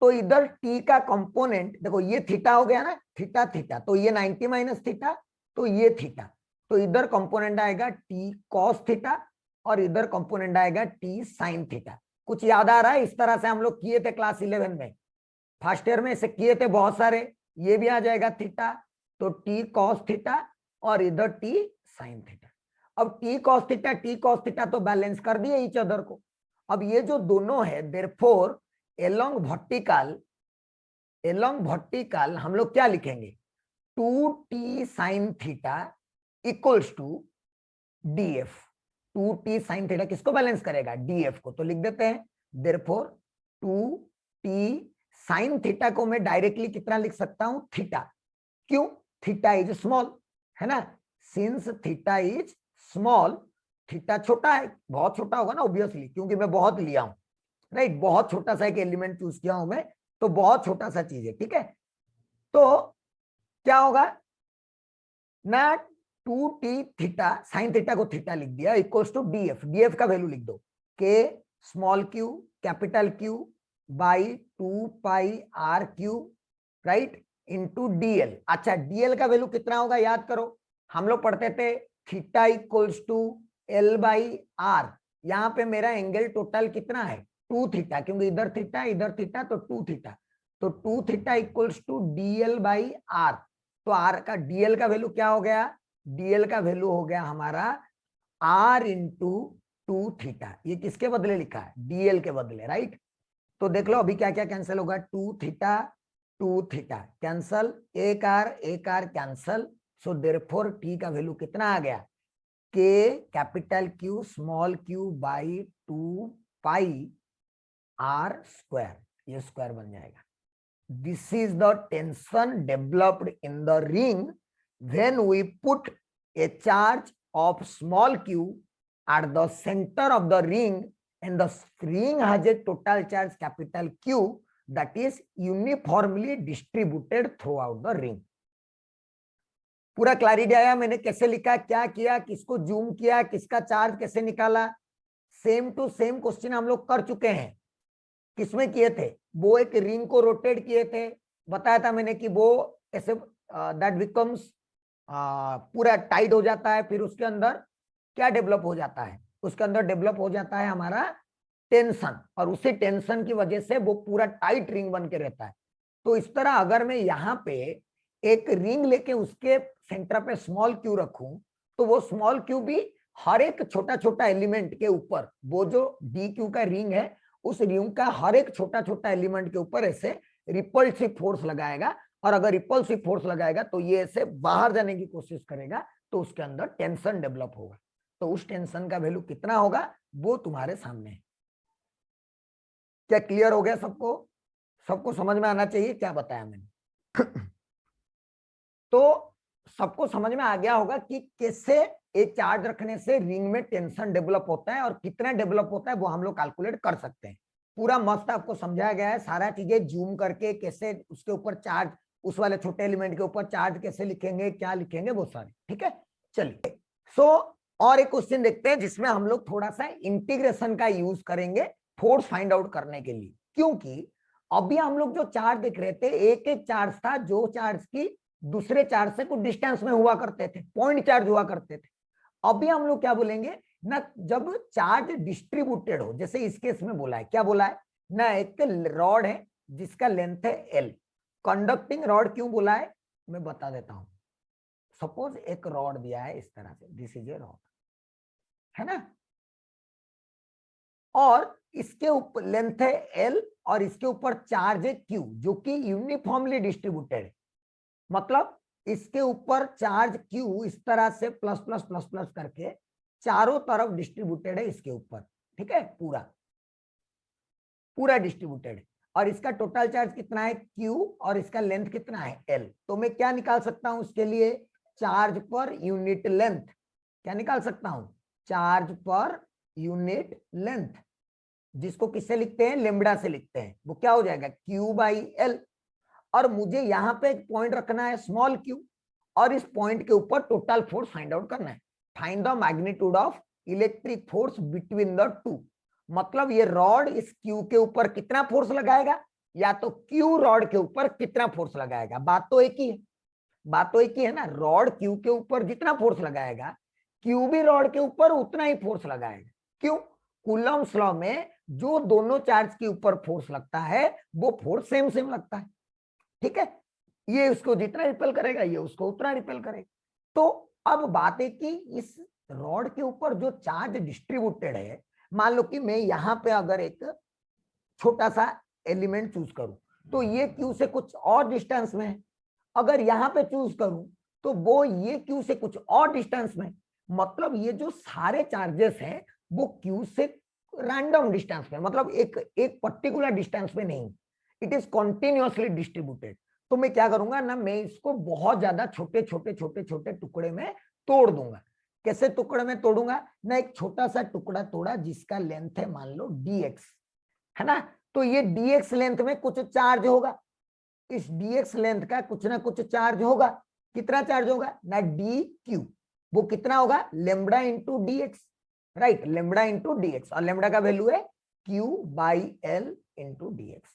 तो इधर टी का कंपोनेंट देखो, ये थीटा हो गया ना, थीटा थीटा, तो ये 90 माइनस थीटा, तो ये थीटा, तो इधर कंपोनेंट आएगा टी कॉस थीटा, और इधर कंपोनेंट आएगा टी साइन थीटा। कुछ याद आ रहा है, इस तरह से हम लोग किए थे क्लास 11 में, फर्स्ट ईयर में ऐसे किए थे बहुत सारे, ये भी आ जाएगा थीटा, तो टी कॉस थीटा और इधर टी साइन थीटा। अब टी कॉस थीटा तो बैलेंस कर दिए ईच अदर को। अब ये जो दोनों है, देयरफॉर एलोंग वर्टिकल हम लोग क्या लिखेंगे, 2t sine theta equals to DF, 2t sine theta किसको बैलेंस करेगा, डीएफ को, तो लिख देते हैं देयरफॉर 2t साइन थीटा को मैं डायरेक्टली कितना लिख सकता हूं, थीटा, क्यों, थीटा इज स्मॉल, है ना, since theta is small, theta छोटा है, बहुत छोटा होगा ना ऑब्वियसली, क्योंकि मैं बहुत लिया हूं, राइट, बहुत छोटा सा एक एलिमेंट चूज किया हूं मैं, तो बहुत छोटा सा चीज है, ठीक है। तो क्या होगा ना, 2t थीटा, साइन थीटा को थीटा लिख दिया, इक्वल्स टू df, df का वैल्यू लिख दो k small q capital Q by 2 pi r cube, right, into dl। अच्छा, dl का वैल्यू कितना होगा याद करो, हम लोग पढ़ते थे theta equals to l by r। यहाँ पे मेरा एंगल टोटल कितना है 2 थीटा, क्योंकि इधर थीटा तो 2 थीटा, तो 2 theta equals to dl by r। तो r का dl का वैल्यू क्या हो गया, dl का वैल्यू हो गया हमारा r इंटू 2 थीटा। ये किसके बदले लिखा है, dl के बदले, राइट। तो देख लो अभी क्या क्या कैंसिल होगा, 2 थीटा कैंसल, एक R cancel, so therefore t का वैल्यू कितना आ गया, k capital Q small q by 2 pi r square, ये स्क्वायर बन जाएगा। This is the tension developed in the ring when we put a charge of small q at the center of the ring and the ring has a total charge capital Q that is uniformly distributed throughout the ring। पूरा clarity आया, मैंने कैसे लिखा, क्या किया, किसको zoom किया, किसका चार्ज कैसे निकाला, सेम टू सेम क्वेश्चन हम लोग कर चुके हैं। किसमें किए थे, वो एक रिंग को रोटेट किए थे, बताया था मैंने कि वो ऐसे दैट बिकम्स पूरा टाइट हो जाता है, फिर उसके अंदर क्या डेवलप हो जाता है, उसके अंदर डेवलप हो जाता है हमारा टेंशन, और उसी टेंशन की वजह से वो पूरा टाइट रिंग बन के रहता है। तो इस तरह अगर मैं यहाँ पे एक रिंग लेके उसके सेंटर पे स्मॉल क्यू रखूं, तो वो स्मॉल क्यू भी हर एक छोटा छोटा एलिमेंट के ऊपर, वो जो डी क्यू का रिंग है उस रिंग का हर एक छोटा छोटा एलिमेंट के ऊपर ऐसे रिपल्सिव फोर्स लगाएगा, और अगर रिपल्सिव फोर्स लगाएगा तो ये ऐसे बाहर जाने की कोशिश करेगा, तो उसके अंदर टेंशन डेवलप होगा। तो उस टेंशन का वैल्यू कितना होगा वो तुम्हारे सामने है। क्या क्लियर हो गया सबको, सबको समझ में आना चाहिए क्या बताया मैंने। तो सबको समझ में आ गया होगा कि कैसे एक चार्ज रखने से रिंग में टेंशन डेवलप होता है और कितना डेवलप होता है वो हम लोग कैलकुलेट कर सकते हैं। पूरा मस्त आपको समझाया गया है, सारा चीजें जूम करके कैसे उसके ऊपर चार्ज, उस वाले छोटे एलिमेंट के ऊपर चार्ज कैसे लिखेंगे, क्या लिखेंगे वो सारे, ठीक है। चलिए सो और एक क्वेश्चन देखते हैं जिसमें हम लोग थोड़ा सा इंटीग्रेशन का यूज करेंगे फोर्स फाइंड आउट करने के लिए, क्योंकि अभी हम लोग जो चार्ज देख रहे थे एक एक चार्ज था जो चार्ज की दूसरे चार्ज से कुछ डिस्टेंस में हुआ करते थे, पॉइंट चार्ज हुआ करते थे। अभी हम लोग क्या बोलेंगे ना, जब चार्ज डिस्ट्रीब्यूटेड हो, जैसे इस केस में बोला है, क्या बोला है ना, एक रॉड है जिसका लेंथ है L, कंडक्टिंग रॉड क्यों बोला है मैं बता देता हूं। सपोज एक रॉड दिया है इस तरह से, दिस इज ए रॉड, है ना, और इसके ऊपर लेंथ है L और इसके ऊपर चार्ज है Q जो कि यूनिफॉर्मली डिस्ट्रीब्यूटेड है, मतलब इसके ऊपर चार्ज Q इस तरह से प्लस प्लस प्लस प्लस करके चारों तरफ डिस्ट्रीब्यूटेड है इसके ऊपर, ठीक है, पूरा पूरा डिस्ट्रीब्यूटेड है, और इसका टोटल चार्ज कितना है Q और इसका लेंथ कितना है L। तो मैं क्या निकाल सकता हूं उसके लिए, चार्ज पर यूनिट लेंथ, क्या निकाल सकता हूं, चार्ज पर यूनिट लेंथ, जिसको किससे लिखते हैं, लेम्बडा से लिखते हैं, वो क्या हो जाएगा Q बाई L। और मुझे यहाँ पे एक पॉइंट रखना है स्मॉल q, और इस पॉइंट के ऊपर टोटल फोर्स फाइंड आउट करना है, find the magnitude of electric force between the two. मतलब ये रॉड इस q के ऊपर कितना फोर्स लगाएगा, या तो q रॉड के ऊपर कितना फोर्स लगाएगा, बात तो एक ही है, बात तो एक ही है ना, रॉड q के ऊपर जितना फोर्स लगाएगा q भी रॉड के ऊपर उतना ही फोर्स लगाएगा। क्यों, कूलम्ब्स लॉ में जो दोनों चार्ज के ऊपर फोर्स लगता है वो फोर्स सेम सेम लगता है, ठीक है, ये उसको जितना रिपेल करेगा ये उसको उतना रिपेल करेगा। तो अब बात है कि इस रॉड के ऊपर जो चार्ज डिस्ट्रीब्यूटेड है, मान लो कि मैं यहाँ पे अगर एक छोटा सा एलिमेंट चूज करूं तो ये क्यू से कुछ और डिस्टेंस में है, अगर यहाँ पे चूज करूं तो वो ये क्यू से कुछ और डिस्टेंस में, मतलब ये जो सारे चार्जेस हैं वो क्यू से रैंडम डिस्टेंस में, मतलब एक पर्टिकुलर डिस्टेंस में नहीं, इट इज कॉन्टिन्यूअसली डिस्ट्रीब्यूटेड। तो मैं क्या करूंगा ना, मैं इसको बहुत ज्यादा छोटे छोटे छोटे छोटे टुकड़े में तोड़ दूंगा। कैसे टुकड़े में तोड़ूंगा ना, एक छोटा सा टुकड़ा तोड़ा जिसका लेंथ है मान लो dx, है ना, तो ये dx लेंथ में कुछ चार्ज होगा, इस dx लेंथ का कुछ ना कुछ चार्ज होगा, कितना चार्ज होगा ना dq, वो कितना होगा, lambda into D x, right, lambda into D x, और लेमडा का वैल्यू है Q by L into D x,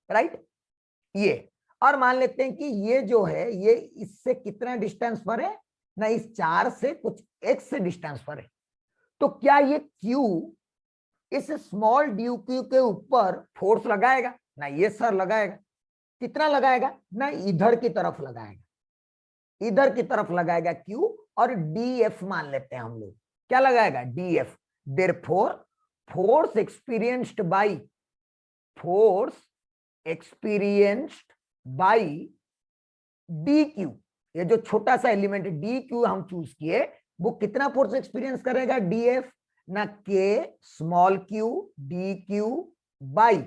right. ये और मान लेते हैं कि ये जो है ये इससे कितना डिस्टेंस पर है ना, इस 4 से कुछ x से डिस्टेंस पर है। तो क्या ये q इस स्मॉल ड्यू क्यू के ऊपर फोर्स लगाएगा ना, ये सर लगाएगा। कितना लगाएगा ना, इधर की तरफ लगाएगा, इधर की तरफ लगाएगा q, और df मान लेते हैं हम लोग, क्या लगाएगा df। Therefore force experienced by D Q, ये जो छोटा सा एलिमेंट डी क्यू हम चूज किए, वो कितना फोर्स एक्सपीरियंस करेगा df ना, के small Q D Q by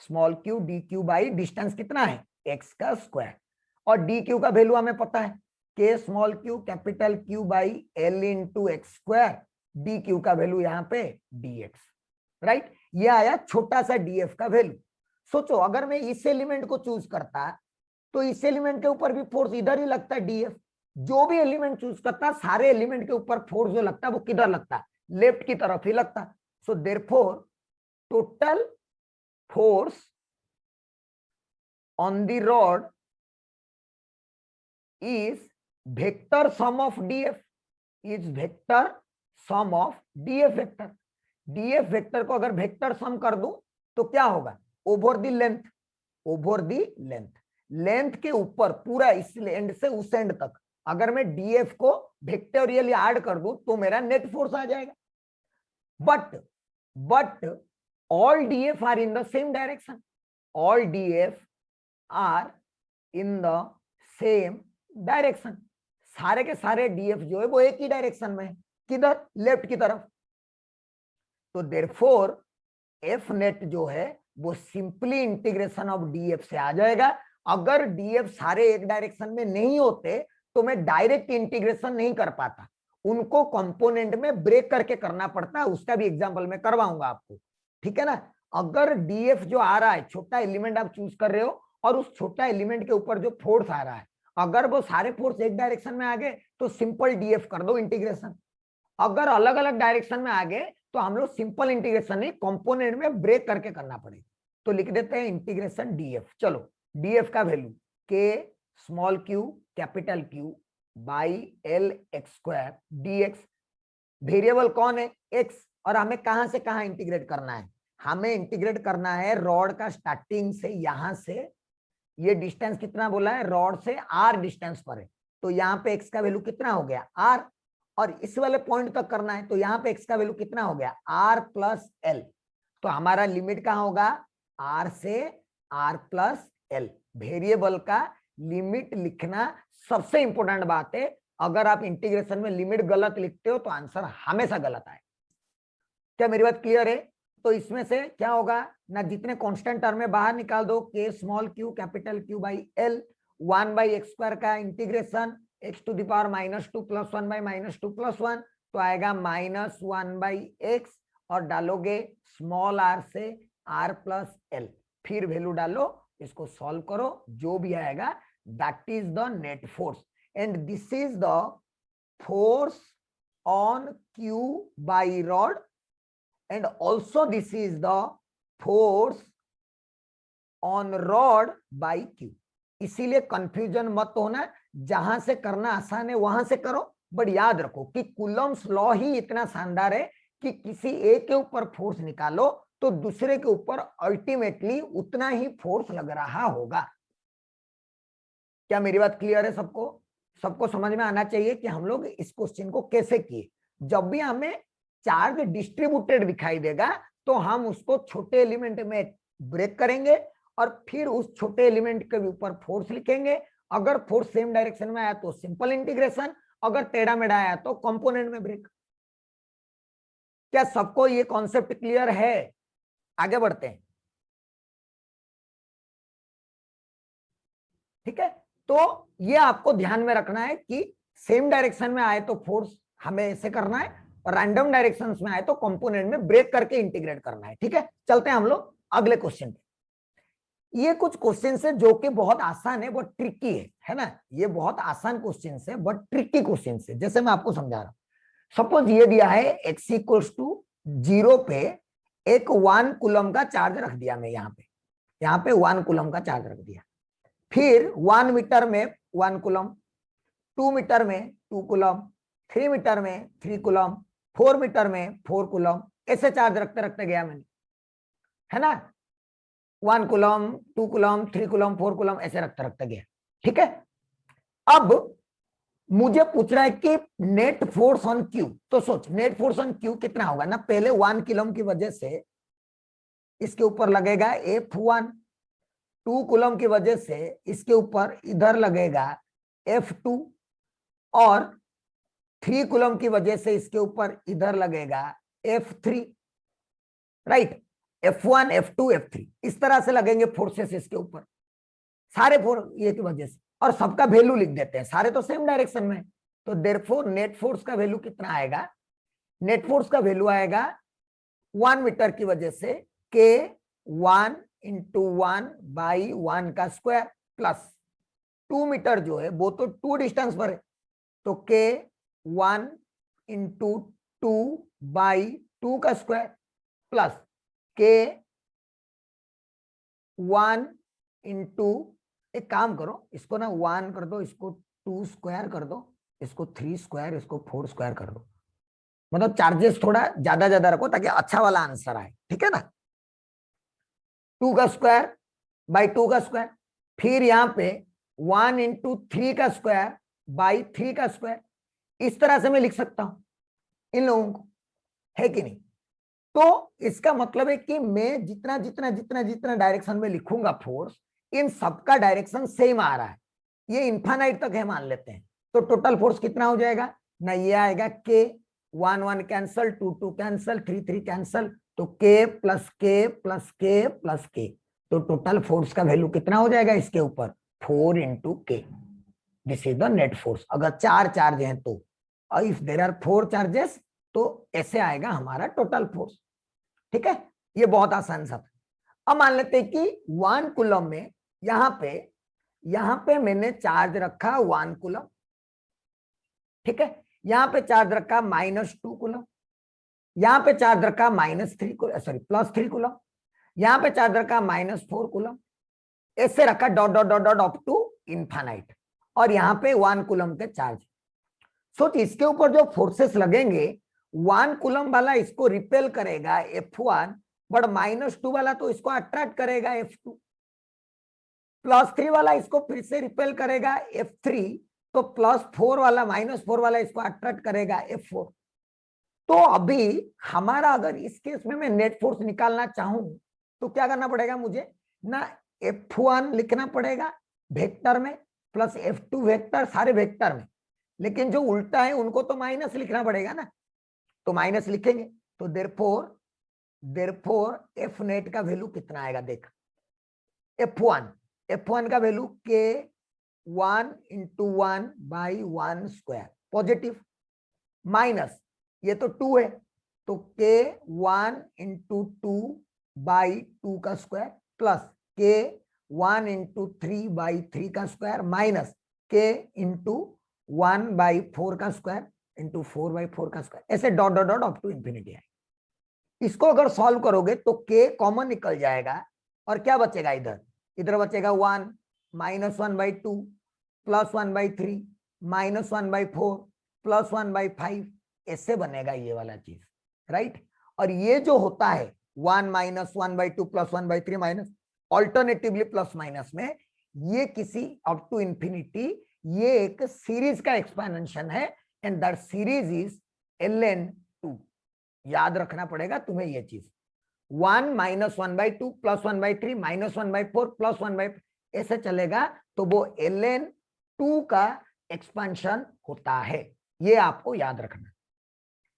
small Q D Q by distance कितना है x का स्क्वायर, और डी क्यू का वैल्यू हमें पता है के small Q capital Q by L into x square, D Q का वैल्यू यहाँ पे dx, राइट। ये आया छोटा सा df का वैल्यू। सोचो अगर मैं इस एलिमेंट को चूज करता तो इस एलिमेंट के ऊपर भी फोर्स इधर ही लगता है df। जो भी एलिमेंट चूज करता सारे एलिमेंट के ऊपर फोर्स जो लगता है वो किधर लगता है, लेफ्ट की तरफ ही लगता। So therefore total force on the rod is vector sum of df, is vector sum of df vector. df vector को अगर वेक्टर सम कर दूं तो क्या होगा, over the length, over the length, length के ऊपर पूरा इस एंड से उस एंड तक अगर मैं df को वेक्टोरियली ऐड कर दूं तो मेरा नेट फोर्स आ जाएगा। But all df are in the same direction, all df are in the same direction, सारे के सारे df जो है वो एक ही डायरेक्शन में है, किधर, लेफ्ट की तरफ। तो देयरफॉर f नेट जो है वो सिंपली इंटीग्रेशन ऑफ df से आ जाएगा। अगर df सारे एक डायरेक्शन में नहीं होते तो मैं डायरेक्ट इंटीग्रेशन नहीं कर पाता, उनको कंपोनेंट में ब्रेक करके करना पड़ता है, उसका भी एग्जांपल मैं करवाऊंगा आपको, ठीक है ना। अगर df जो आ रहा है, छोटा एलिमेंट आप चूज कर रहे हो और उस छोटा एलिमेंट के ऊपर जो फोर्स आ रहा है, अगर वो सारे फोर्स एक डायरेक्शन में आ गए तो सिंपल df कर दो इंटीग्रेशन। अगर अलग अलग डायरेक्शन में आ गए तो हम लोग सिंपल इंटीग्रेशन नहीं, कंपोनेंट में ब्रेक करके करना पड़ेगा। तो लिख देते हैं इंटीग्रेशन df। चलो df का वैल्यू के small Q capital Q by L x square dx, variable कौन है x, और हमें कहां से कहां इंटीग्रेट करना है, हमें इंटीग्रेट करना है रॉड का स्टार्टिंग से, यहां से ये डिस्टेंस कितना बोला है, रॉड से r डिस्टेंस पर है, तो यहाँ पे x का वैल्यू कितना हो गया r, और इस वाले पॉइंट तक करना है तो यहाँ पे x का वैल्यू कितना हो गया r प्लस एल। तो हमारा लिमिट कहाँ होगा, r से r प्लस एल। वेरिएबल का लिमिट लिखना सबसे इंपॉर्टेंट बात है, अगर आप इंटीग्रेशन में लिमिट गलत लिखते हो तो आंसर हमेशा गलत आए। क्या मेरी बात क्लियर है। तो इसमें से क्या होगा ना, जितने कांस्टेंट टर्म में बाहर निकाल दो, K small Q capital Q by L, 1/x² का integration x to the power -2 + 1/-2 + 1, तो आएगा -1/x, और डालोगे स्मॉल r से r प्लस एल, फिर वैल्यू डालो, इसको सॉल्व करो, जो भी आएगा that is the net force, and this is the force on q by rod, and also this is the force on rod by q। इसीलिए confusion मत होना, जहां से करना आसान है वहां से करो, बट याद रखो कि कूलम्स लॉ ही इतना शानदार है कि किसी एक के ऊपर फोर्स निकालो तो दूसरे के ऊपर अल्टीमेटली उतना ही फोर्स लग रहा होगा। क्या मेरी बात क्लियर है सबको, सबको समझ में आना चाहिए कि हम लोग इस क्वेश्चन को कैसे किए। जब भी हमें चार्ज डिस्ट्रीब्यूटेड दिखाई देगा तो हम उसको छोटे एलिमेंट में ब्रेक करेंगे और फिर उस छोटे एलिमेंट के ऊपर फोर्स लिखेंगे। अगर फोर्स सेम डायरेक्शन में आया तो सिंपल इंटीग्रेशन, अगर टेढ़ा मेढ़ा आया तो कंपोनेंट में ब्रेक। क्या सबको ये कॉन्सेप्ट क्लियर है, आगे बढ़ते हैं, ठीक है। तो ये आपको ध्यान में रखना है कि सेम डायरेक्शन में आए तो फोर्स हमें ऐसे करना है, और रैंडम डायरेक्शंस में आए तो कंपोनेंट में ब्रेक करके इंटीग्रेट करना है, ठीक है। चलते हैं हम लोग अगले क्वेश्चन पे। ये कुछ क्वेश्चन है जो कि बहुत आसान है, बहुत ट्रिकी है ना। ये बहुत आसान क्वेश्चन है, बहुत ट्रिकी क्वेश्चन है। जैसे मैं आपको समझा रहा हूं, सपोज ये दिया है x इक्वल्स टू 0 पे एक 1 कूलम का चार्ज रख दिया मैं यहाँ पे 1 कूलम का चार्ज रख दिया। फिर 1 मीटर में 1 कूलम, 2 मीटर में 2 कूलम, 3 मीटर में 3 कूलम, 4 मीटर में 4 कूलम, ऐसे चार्ज रखते रखते गया मैंने, है ना। 1 कूलम, 2 कूलम, 3 कूलम, 4 कूलम, ऐसे रखते रखते गया। ठीक है, अब मुझे पूछ रहा है कि नेट फोर्स ऑन क्यू। तो सोच नेट फोर्स ऑन क्यू कितना होगा ना। पहले 1 कूलम की वजह से इसके ऊपर लगेगा F1, 2 कूलम की वजह से इसके ऊपर इधर लगेगा F2, और 3 कूलम की वजह से इसके ऊपर इधर लगेगा F3, right. F1, F2, F3 इस तरह से लगेंगे फोर्सेस इसके ऊपर, सारे फोर्स ये की वजह से, और सबका वैल्यू लिख देते हैं, सारे तो सेम डायरेक्शन में। तो देयरफॉर नेट फोर्स का वैल्यू कितना आएगा। नेट फोर्स का वैल्यू आएगा 1 मीटर की वजह से K1 इंटू 1 बाई 1 का स्क्वायर, प्लस 2 मीटर जो है वो तो 2 डिस्टेंस पर है, तो K1 इंटू 2 बाई 2 का स्क्वायर, प्लस K1 इंटू, एक काम करो इसको ना 1 कर दो, इसको 2 स्क्वायर कर दो, इसको 3 स्क्वायर, इसको 4 स्क्वायर कर दो। मतलब चार्जेस थोड़ा ज्यादा रखो ताकि अच्छा वाला आंसर आए, ठीक है ना। 2 का स्क्वायर बाई 2 का स्क्वायर, फिर यहाँ पे 1 इंटू 3 का स्क्वायर बाई 3 का स्क्वायर, इस तरह से मैं लिख सकता हूं इन लोगों को, है कि नहीं। तो इसका मतलब है कि मैं जितना जितना जितना जितना डायरेक्शन में लिखूंगा फोर्स, इन सबका डायरेक्शन सेम आ रहा है, ये इन्फानाइट तक है मान लेते हैं। तो टोटल फोर्स कितना हो जाएगा ना, ये आएगा K, 1 1 कैंसल, 2 2 कैंसल, 3 3 कैंसल, तो K plus K plus K plus K। तो टोटल फोर्स का वैल्यू कितना हो जाएगा इसके ऊपर, 4 into K। This is the net force. अगर 4 चार्ज हैं तो, इफ देयर आर 4 चार्जेस तो ऐसे आएगा हमारा टोटल फोर्स। ठीक है, ये बहुत आसान सा था। अब मान लेते हैं कि 1 कूलम में यहां पे मैंने चार्ज रखा 1 कूलम, ठीक है। यहां पे चार्ज रखा -2 कूलम, यहां पे चार्ज रखा +3 कूलम, यहां पे चार्ज रखा -4 कूलम, ऐसे रखा dot dot dot dot up to infinite, और यहां पे 1 कूलम के चार्ज। सोच इसके ऊपर जो फोर्सेस लगेंगे, 1 कूलम वाला इसको रिपेल करेगा F1, बट -2 वाला तो इसको अट्रैक्ट करेगा F2, +3 वाला इसको फिर से रिपेल करेगा F3, तो +4 वाला -4 वाला इसको अट्रैक्ट करेगा F4। तो अभी हमारा अगर इस केस में मैं नेट फोर्स निकालना चाहूं तो क्या करना पड़ेगा मुझे ना, F1 लिखना पड़ेगा वेक्टर में, प्लस F2 वेक्टर, सारे वेक्टर में, लेकिन जो उल्टा है उनको तो माइनस लिखना पड़ेगा ना, तो माइनस लिखेंगे। तो देयरफॉर एफ नेट का वैल्यू कितना आएगा देख, F1 का value K1 into 1 by 1 square positive, minus ये तो 2 है तो K1 इंटू 2 बाई 2 का square, plus K1 into 3 by 3 का square, minus K into 1 by 4 का स्क्वायर इंटू 4 बाई 4 का स्क्वायर, ऐसे dot dot dot up to infinity है। इसको अगर सॉल्व करोगे तो K कॉमन निकल जाएगा, और क्या बचेगा इधर, इधर बचेगा 1 -1/2 +1/3 -1/4 +1/5, ऐसे बनेगा ये वाला चीज, राइट। और ये जो होता है 1 -1/2 +1/3 माइनस, ऑल्टरनेटिवली प्लस माइनस में, ये किसी अप टू इंफिनिटी, ये एक सीरीज का एक्सपेंशन है, and that series is ln2। याद रखना पड़ेगा तुम्हें ये चीज, 1 -1/2 +1/3 -1/4 +1/5 ऐसे चलेगा, तो वो ln2 का एक्सपेंशन होता है। ये आपको याद रखना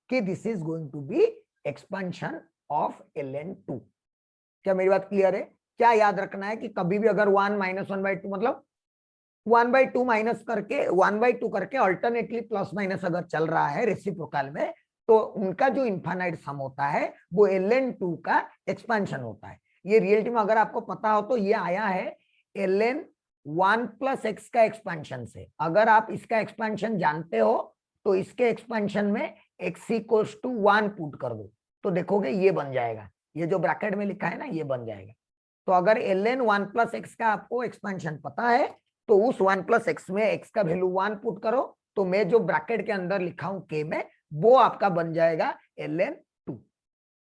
कि this is going to be expansion of ln2। क्या मेरी बात क्लियर है। क्या याद रखना है कि कभी भी अगर 1 -1/2 मतलब 1/2 माइनस करके 1/2 करके अल्टरनेटली प्लस माइनस अगर चल रहा है रेसिप्रोकल में, तो उनका जो इनफाइनाइट सम होता है वो ln2 का एक्सपेंशन होता है। ये रियलिटी में अगर आपको पता हो तो ये आया है ln 1 + x का एक्सपेंशन से। अगर आप इसका एक्सपेंशन जानते हो तो इसके एक्सपेंशन में x = 1 पुट कर दो तो देखोगे ये बन जाएगा, ये जो ब्रैकेट में लिखा है ना ये बन जाएगा। तो अगर ln 1 + x का आपको एक्सपेंशन पता है तो उस 1 + x में x का वैल्यू 1 पुट करो तो मैं जो ब्रैकेट के अंदर लिखा हूं k में वो आपका बन जाएगा ln 2।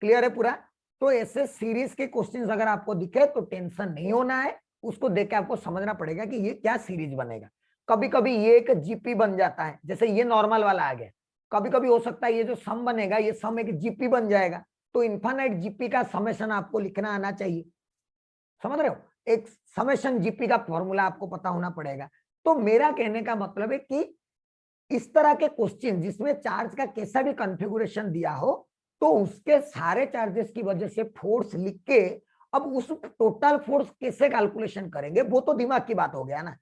क्लियर है पूरा? तो ऐसे सीरीज के क्वेश्चंस अगर आपको दिखे तो टेंशन नहीं होना है, उसको देख के आपको समझना पड़ेगा कि ये क्या सीरीज बनेगा। कभी कभी ये एक जीपी बन जाता है, जैसे ये नॉर्मल वाला आ गया। कभी कभी हो सकता है ये जो सम बनेगा ये सम एक जीपी बन जाएगा। तो इन्फिनिट जीपी का समेशन आपको लिखना आना चाहिए, समझ रहे हो? एक समेशन जीपी का फॉर्मूला आपको पता होना पड़ेगा। तो मेरा कहने का मतलब है कि इस तरह के क्वेश्चन जिसमें चार्ज का कैसा भी कॉन्फ़िगरेशन दिया हो तो उसके सारे चार्जेस की वजह से फोर्स लिख के अब उस टोटल फोर्स कैसे कैलकुलेशन करेंगे वो तो दिमाग की बात हो गया ना।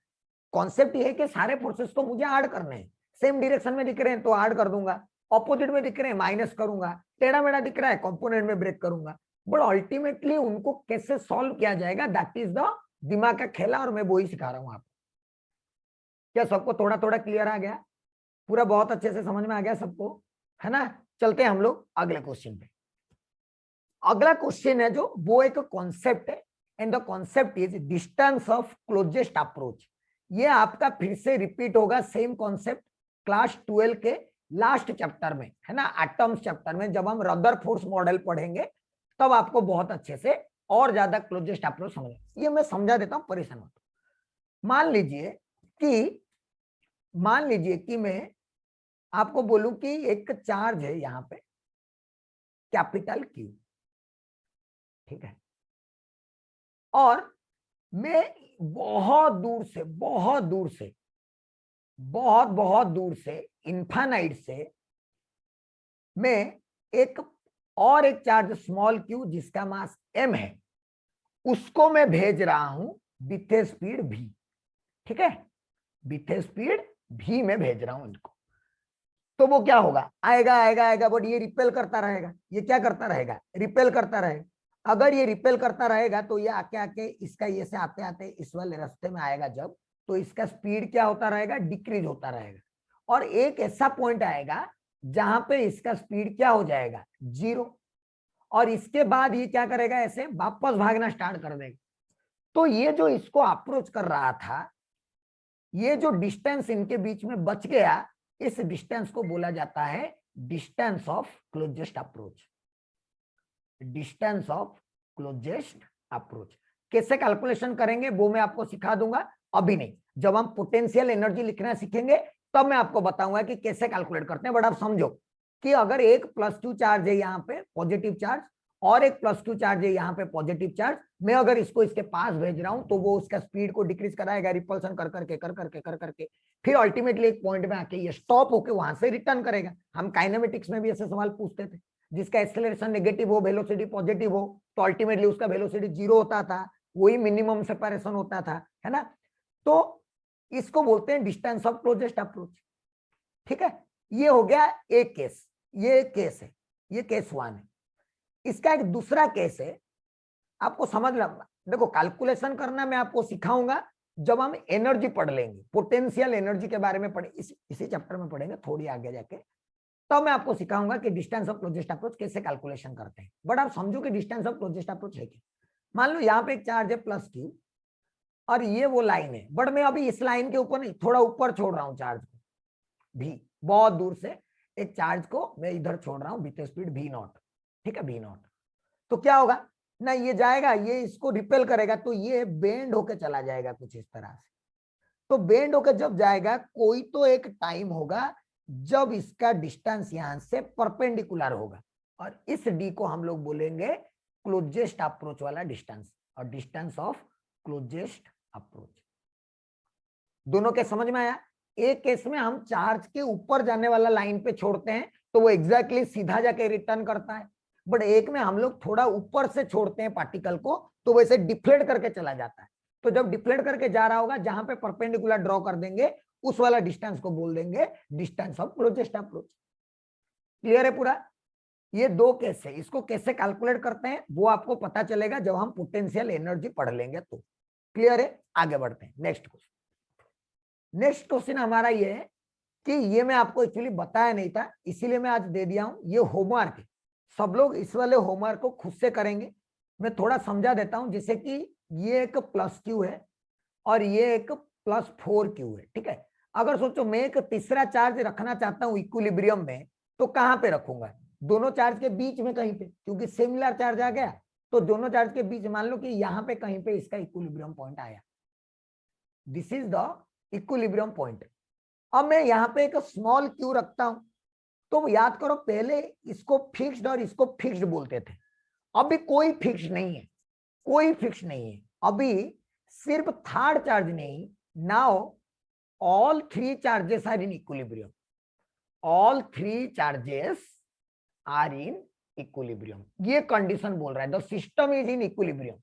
कॉन्सेप्ट ये है कि सारे फोर्सेस को मुझे ऐड करने हैं। सेम डायरेक्शन में दिख रहे हैं तो ऐड कर दूंगा, ऑपोजिट में दिख रहे हैं माइनस करूंगा, टेढ़ा मेढ़ा दिख रहा है कंपोनेंट में ब्रेक करूंगा। बट अल्टीमेटली उनको कैसे सॉल्व किया जाएगा दैट इज द दिमाग का खेला और मैं वो ही सिखा रहा हूं आपको। क्या सबको थोड़ा थोड़ा क्लियर आ गया? पूरा बहुत अच्छे से समझ में आ गया सबको, है ना? चलते हैं हम लोग अगले क्वेश्चन पे। अगला क्वेश्चन है जो वो एक कॉन्सेप्ट है and the concept is distance of closest approach. ये आपका फिर से रिपीट होगा सेम कॉन्सेप्ट क्लास 12 के लास्ट चैप्टर में, है ना, एटम्स चैप्टर में। जब हम रदरफोर्ड मॉडल पढ़ेंगे तब आपको बहुत अच्छे से और ज्यादा क्लोजेस्ट अप्रोच समझ। ये मैं समझा देता हूं, परेशान मत। मान लीजिए कि मैं आपको बोलूं कि एक चार्ज है यहां पे कैपिटल Q, ठीक है, और मैं बहुत दूर से इनफाइनाइट से मैं एक चार्ज स्मॉल q जिसका मास m है उसको मैं भेज रहा हूं विथ ए स्पीड v, ठीक है, विथ ए स्पीड v में भेज रहा हूं इनको। तो वो क्या होगा, आएगा बट ये रिपेल करता रहेगा। ये क्या करता रहेगा? रिपेल करता रहेगा। अगर ये रिपेल करता रहेगा तो ये आके इसका ये से आते आते इस वाले रास्ते में आएगा जब, तो इसका स्पीड क्या होता रहेगा? डिक्रीज होता रहेगा। और एक ऐसा पॉइंट आएगा जहां पे इसका स्पीड क्या हो जाएगा? 0। और इसके बाद ये क्या करेगा? ऐसे वापस भागना स्टार्ट कर देगा। तो ये जो इसको अप्रोच कर रहा था, ये जो डिस्टेंस इनके बीच में बच गया, इस डिस्टेंस को बोला जाता है distance of closest approach. Distance of closest approach कैसे कैलकुलेशन करेंगे वो मैं आपको सिखा दूंगा, अभी नहीं। जब हम पोटेंशियल एनर्जी लिखना सीखेंगे तब मैं आपको बताऊंगा कि कैसे कैलकुलेट करते हैं। बट आप समझो कि अगर एक +2 चार्ज है यहाँ पे पॉजिटिव चार्ज और एक +2 चार्ज है यहाँ पे पॉजिटिव चार्ज, मैं अगर इसको इसके पास भेज रहा हूं तो वो उसका स्पीड को डिक्रीज कराएगा रिपल्सन कर करके फिर अल्टीमेटली एक पॉइंट में आके ये स्टॉप होके वहां से रिटर्न करेगा। हम काइनेमेटिक्स में भी ऐसे सवाल पूछते थे, जिसका एक्सेलरेशन नेगेटिव हो वेलोसिटी पॉजिटिव हो तो अल्टीमेटली उसका वेलोसिटी 0 होता था, वही मिनिमम सेपरेशन होता था, है ना। तो इसको बोलते हैं डिस्टेंस ऑफ क्लोजेस्ट अप्रोच, ठीक है। ये हो गया एक केस, ये केस है, ये केस 1 है। इसका एक दूसरा केस है, आपको समझना। देखो कैलकुलेशन करना मैं आपको सिखाऊंगा जब हम एनर्जी पढ़ लेंगे, पोटेंशियल एनर्जी के बारे में पढ़े, इसी चैप्टर में पढ़ेंगे थोड़ी आगे जाके, तब मैं आपको सिखाऊंगा कि डिस्टेंस ऑफ क्लोजेस्ट अप्रोच कैसे कैलकुलेशन करते हैं। बट आप समझो कि डिस्टेंस ऑफ क्लोजेस्ट अप्रोच है क्या। मान लो यहाँ पे एक चार्ज है +q और ये वो लाइन है, बट मैं अभी इस लाइन के ऊपर नहीं, थोड़ा ऊपर छोड़ रहा हूँ चार्ज को भी, बहुत दूर से एक चार्ज को मैं इधर छोड़ रहा हूँ विथ स्पीड v0, ठीक है, v0। तो क्या होगा ना, ये जाएगा, ये इसको रिपेल करेगा तो ये बेंड होके चला जाएगा कुछ इस तरह से। तो बेंड होके जब जाएगा कोई तो एक टाइम होगा जब इसका डिस्टेंस यहां से परपेंडिकुलर होगा, और इस डी को हम लोग बोलेंगे क्लोजेस्ट अप्रोच वाला डिस्टेंस, और डिस्टेंस ऑफ क्लोजेस्ट अप्रोच। दोनों के समझ में आया? एक केस में हम चार्ज के ऊपर जाने वाला लाइन पे छोड़ते हैं तो वो एग्जैक्टली सीधा जाके रिटर्न करता है, बट एक में हम लोग थोड़ा ऊपर से छोड़ते हैं पार्टिकल को तो वैसे डिफ्लेट करके चला जाता है। तो जब डिफ्लेट करके जा रहा होगा जहां पे परपेंडिकुलर ड्रॉ कर देंगे उस वाला डिस्टेंस को बोल देंगे distance of closest approach. Clear है पूरा? ये दो केस है, इसको कैसे कैलकुलेट करते हैं वो आपको पता चलेगा जब हम पोटेंशियल एनर्जी पढ़ लेंगे तो। क्लियर है? आगे बढ़ते हैं नेक्स्ट क्वेश्चन। नेक्स्ट क्वेश्चन हमारा ये है कि ये मैं आपको एक्चुअली बताया नहीं था, इसीलिए मैं आज दे दिया हूं। ये होमवर्क है, सब लोग इस वाले होमवर्क को खुद से करेंगे। मैं थोड़ा समझा देता हूं, जैसे कि ये एक प्लस क्यू है और ये एक प्लस 4 क्यू है, ठीक है। अगर सोचो मैं एक तीसरा चार्ज रखना चाहता हूं इक्विलिब्रियम में, तो कहां पे रखूंगा? दोनों चार्ज के बीच में कहीं पे, क्योंकि सिमिलर चार्ज आ गया, तो दोनों चार्ज के बीच मान लो कि यहां पे कहीं पे इसका इक्विलिब्रियम पॉइंट आया। This is the equilibrium point. अब मैं यहाँ पे एक स्मॉल क्यू रखता हूं, तो याद करो पहले इसको फिक्स्ड और इसको फिक्स्ड बोलते थे। अभी कोई फिक्स नहीं है, कोई फिक्स नहीं है। अभी सिर्फ थर्ड चार्ज नहीं, now all three charges are in equilibrium. All three charges are in equilibrium, ये कंडीशन बोल रहा है the system is in equilibrium.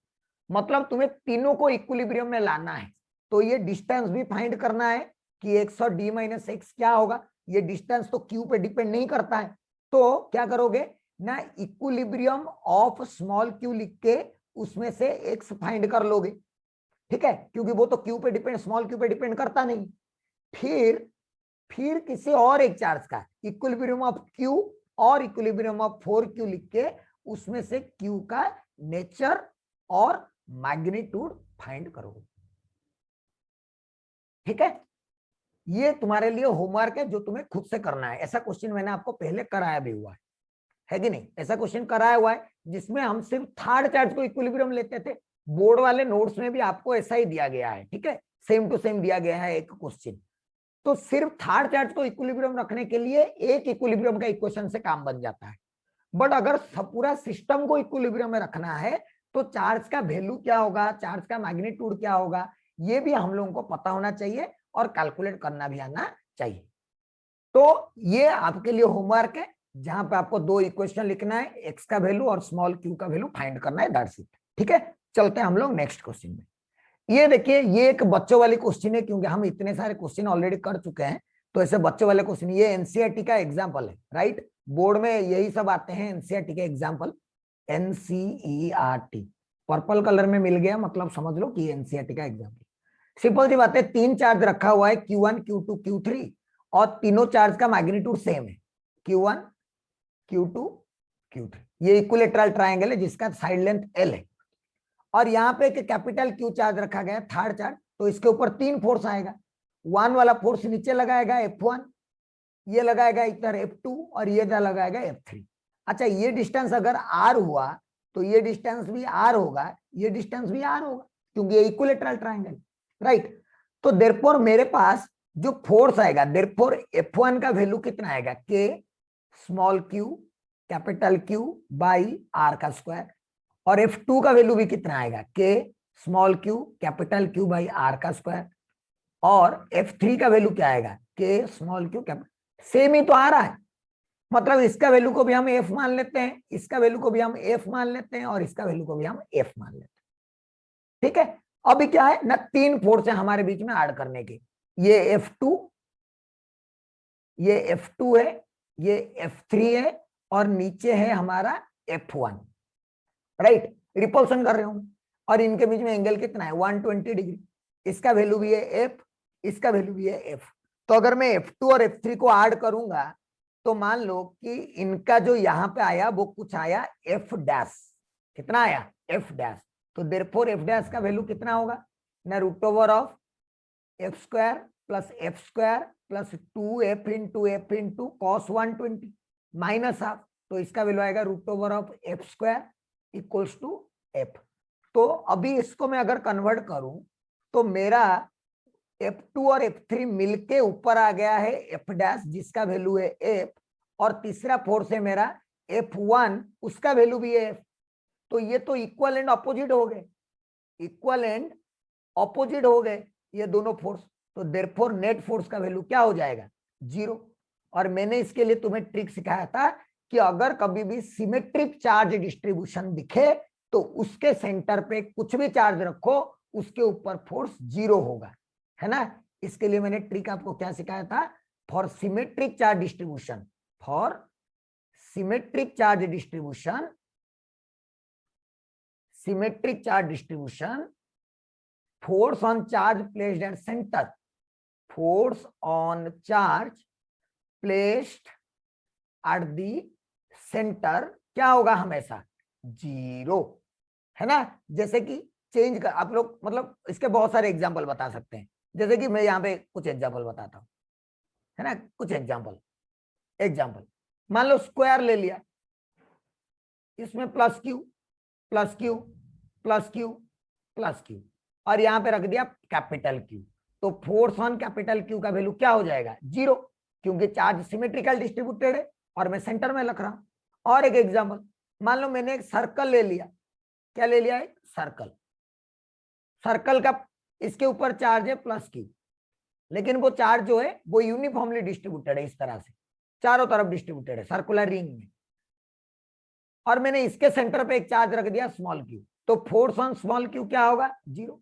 मतलब तुम्हें तीनों को इक्विलिब्रियम में लाना है, तो ये डिस्टेंस भी फाइंड करना है कि x और d माइनस एक्स क्या होगा। ये डिस्टेंस तो q पे डिपेंड नहीं करता है, तो क्या करोगे ना, इक्विलिब्रियम ऑफ स्मॉल q लिख के उसमें से x फाइंड कर लोगे, ठीक है, क्योंकि वो तो q पे डिपेंड, स्मॉल q पे डिपेंड करता नहीं। फिर किसी और एक चार्ज का इक्विलिब्रियम ऑफ q और इक्विलिब्रियम ऑफ 4q लिख के उसमें से q का नेचर और मैग्नीट्यूड फाइंड करोगे, ठीक है। ये तुम्हारे लिए होमवर्क है जो तुम्हें खुद से करना है। ऐसा क्वेश्चन मैंने आपको पहले कराया भी हुआ है कि नहीं? ऐसा क्वेश्चन कराया हुआ है जिसमें हम सिर्फ थर्ड चार्ज को इक्विलिब्रियम लेते थे। बोर्ड वाले नोट्स में भी आपको ऐसा ही दिया गया है, ठीक है, सेम टू सेम दिया गया है एक क्वेश्चन। तो सिर्फ थर्ड चार्ज को इक्विलिब्रियम रखने के लिए एक इक्विलिब्रियम का इक्वेशन से काम बन जाता है। बट अगर पूरा सिस्टम को इक्विलिब्रियम में रखना है तो चार्ज का वैल्यू क्या होगा, चार्ज का मैग्नीट्यूड क्या होगा, ये भी हम लोगों को पता होना चाहिए और कैलकुलेट करना भी आना चाहिए। तो ये आपके लिए होमवर्क है, जहां पे आपको दो इक्वेशन लिखना है, एक्स का वैल्यू और स्मॉल क्यू का वैल्यू फाइंड करना है, दैट्स इट, ठीक है। चलते हैं हम लोग नेक्स्ट क्वेश्चन में। ये देखिए, ये एक बच्चों वाली क्वेश्चन है, क्योंकि हम इतने सारे क्वेश्चन ऑलरेडी कर चुके हैं, तो ऐसे बच्चों वाले क्वेश्चन, ये एनसीईआरटी का एग्जाम्पल है, राइट। बोर्ड में यही सब आते हैं, एनसीईआरटी के एग्जाम्पल। एनसीईआरटी पर्पल कलर में मिल गया, मतलब समझ लो कि एनसीईआरटी का एग्जाम्पल। सिंपल सी बात है, तीन चार्ज रखा हुआ है Q1 Q2 Q3 और तीनों चार्ज का मैग्नीट्यूड सेम है, Q1 Q2 Q3। ये इक्विलेटरल ट्रायंगल है जिसका साइड लेंथ L है, और यहाँ पे एक कैपिटल Q चार्ज रखा गया है, थर्ड चार्ज, तो इसके ऊपर तीन फोर्स आएगा। वन वाला फोर्स नीचे लगाएगा F1, ये लगाएगा इधर F2 और ये लगाएगा F3। अच्छा, ये डिस्टेंस अगर R हुआ तो ये डिस्टेंस भी R होगा, ये डिस्टेंस भी R होगा, क्योंकि ये इक्विलेटरल ट्रायंगल, राइट। तो देयरफॉर मेरे पास जो फोर्स आएगा, देयरफॉर F1 का वैल्यू कितना आएगा, K small q capital Q by R का स्क्वायर, और F2 का वैल्यू भी कितना आएगा, K small q capital Q by R का स्क्वायर, और F3 का वैल्यू क्या आएगा, K small q capital, same ही तो आ रहा है, मतलब इसका वैल्यू को भी हम F मान लेते हैं, इसका वैल्यू को भी हम F मान लेते हैं, और इसका वैल्यू को भी हम F मान लेते हैं, ठीक है। अभी क्या है ना, तीन फोर्स है हमारे बीच में ऐड करने की, ये F2, ये F2 है, ये F3 है, और नीचे है हमारा F1, राइट। रिपल्सन कर रहे हूं, और इनके बीच में एंगल कितना है, 120 डिग्री। इसका वैल्यू भी है F, इसका वैल्यू भी है F। तो अगर मैं F2 और F3 को ऐड करूंगा तो मान लो कि इनका जो यहां पे आया वो कुछ आया F डैश, कितना आया, F डैश। तो देयरफॉर F डैश का वैल्यू कितना होगा ना, root over of F square plus F square plus 2F into F into cos 120 minus half, तो इसका वैल्यू आएगा root over of F square equals to F। तो अभी इसको मैं अगर कन्वर्ट करूं तो मेरा F2 और F3 मिलके ऊपर आ गया है F डैश, जिसका वैल्यू है F, और तीसरा फोर्स है मेरा F1, उसका वैल्यू भी है F। तो ये तो इक्वल एंड अपोजिट हो गए, इक्वल एंड अपोजिट हो गए ये दोनों फोर्स। तो देयरफॉर नेट फोर्स का वैल्यू क्या हो जाएगा, 0। और मैंने इसके लिए तुम्हें ट्रिक सिखाया था कि अगर कभी भी सिमेट्रिक चार्ज डिस्ट्रीब्यूशन दिखे तो उसके सेंटर पे कुछ भी चार्ज रखो, उसके ऊपर फोर्स 0 होगा, है ना। इसके लिए मैंने ट्रिक आपको क्या सिखाया था, for symmetric charge distribution, for symmetric charge distribution, symmetric charge distribution, force on charge placed at centre, force on charge placed at the centre क्या होगा हमेशा, 0, है ना। जैसे कि चेंज कर, आप लोग मतलब इसके बहुत सारे एग्जांपल बता सकते हैं, जैसे कि मैं यहाँ पे कुछ एग्जांपल बताता हूँ, है ना, कुछ एग्जांपल मान लो स्क्वायर ले लिया, इसमें plus Q plus Q plus Q plus Q, और यहाँ पे रख दिया कैपिटल क्यू, तो फोर्स ऑन कैपिटल क्यू का वैल्यू क्या हो जाएगा, 0, क्योंकि चार्ज सिमेट्रिकल डिस्ट्रीब्यूटेड है और मैं सेंटर में रख रहा हूं। और एक एग्जांपल, मान लो मैंने एक सर्कल ले लिया, क्या ले लिया, एक सर्कल, सर्कल का इसके ऊपर चार्ज है प्लस क्यू, लेकिन वो चार्ज जो है वो यूनिफॉर्मली डिस्ट्रीब्यूटेड है, इस तरह से चारों तरफ डिस्ट्रीब्यूटेड है सर्कुलर रिंग में, और मैंने इसके सेंटर पे एक चार्ज रख दिया स्मॉल क्यू, तो फोर्स ऑन स्मॉल क्यू क्या होगा, 0।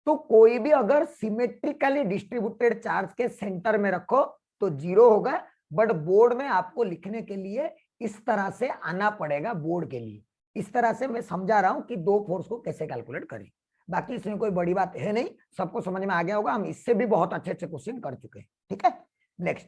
तो कोई भी अगर सिमेट्रिकली डिस्ट्रीब्यूटेड चार्ज के सेंटर में रखो तो 0 होगा, बट बोर्ड में आपको लिखने के लिए इस तरह से आना पड़ेगा, बोर्ड के लिए इस तरह से मैं समझा रहा हूं कि दो फोर्स को कैसे कैलकुलेट करें। बाकी इसमें कोई बड़ी बात है नहीं, सबको समझ में आ गया होगा, हम इससे भी बहुत अच्छे अच्छे क्वेश्चन कर चुके हैं। ठीक है, नेक्स्ट,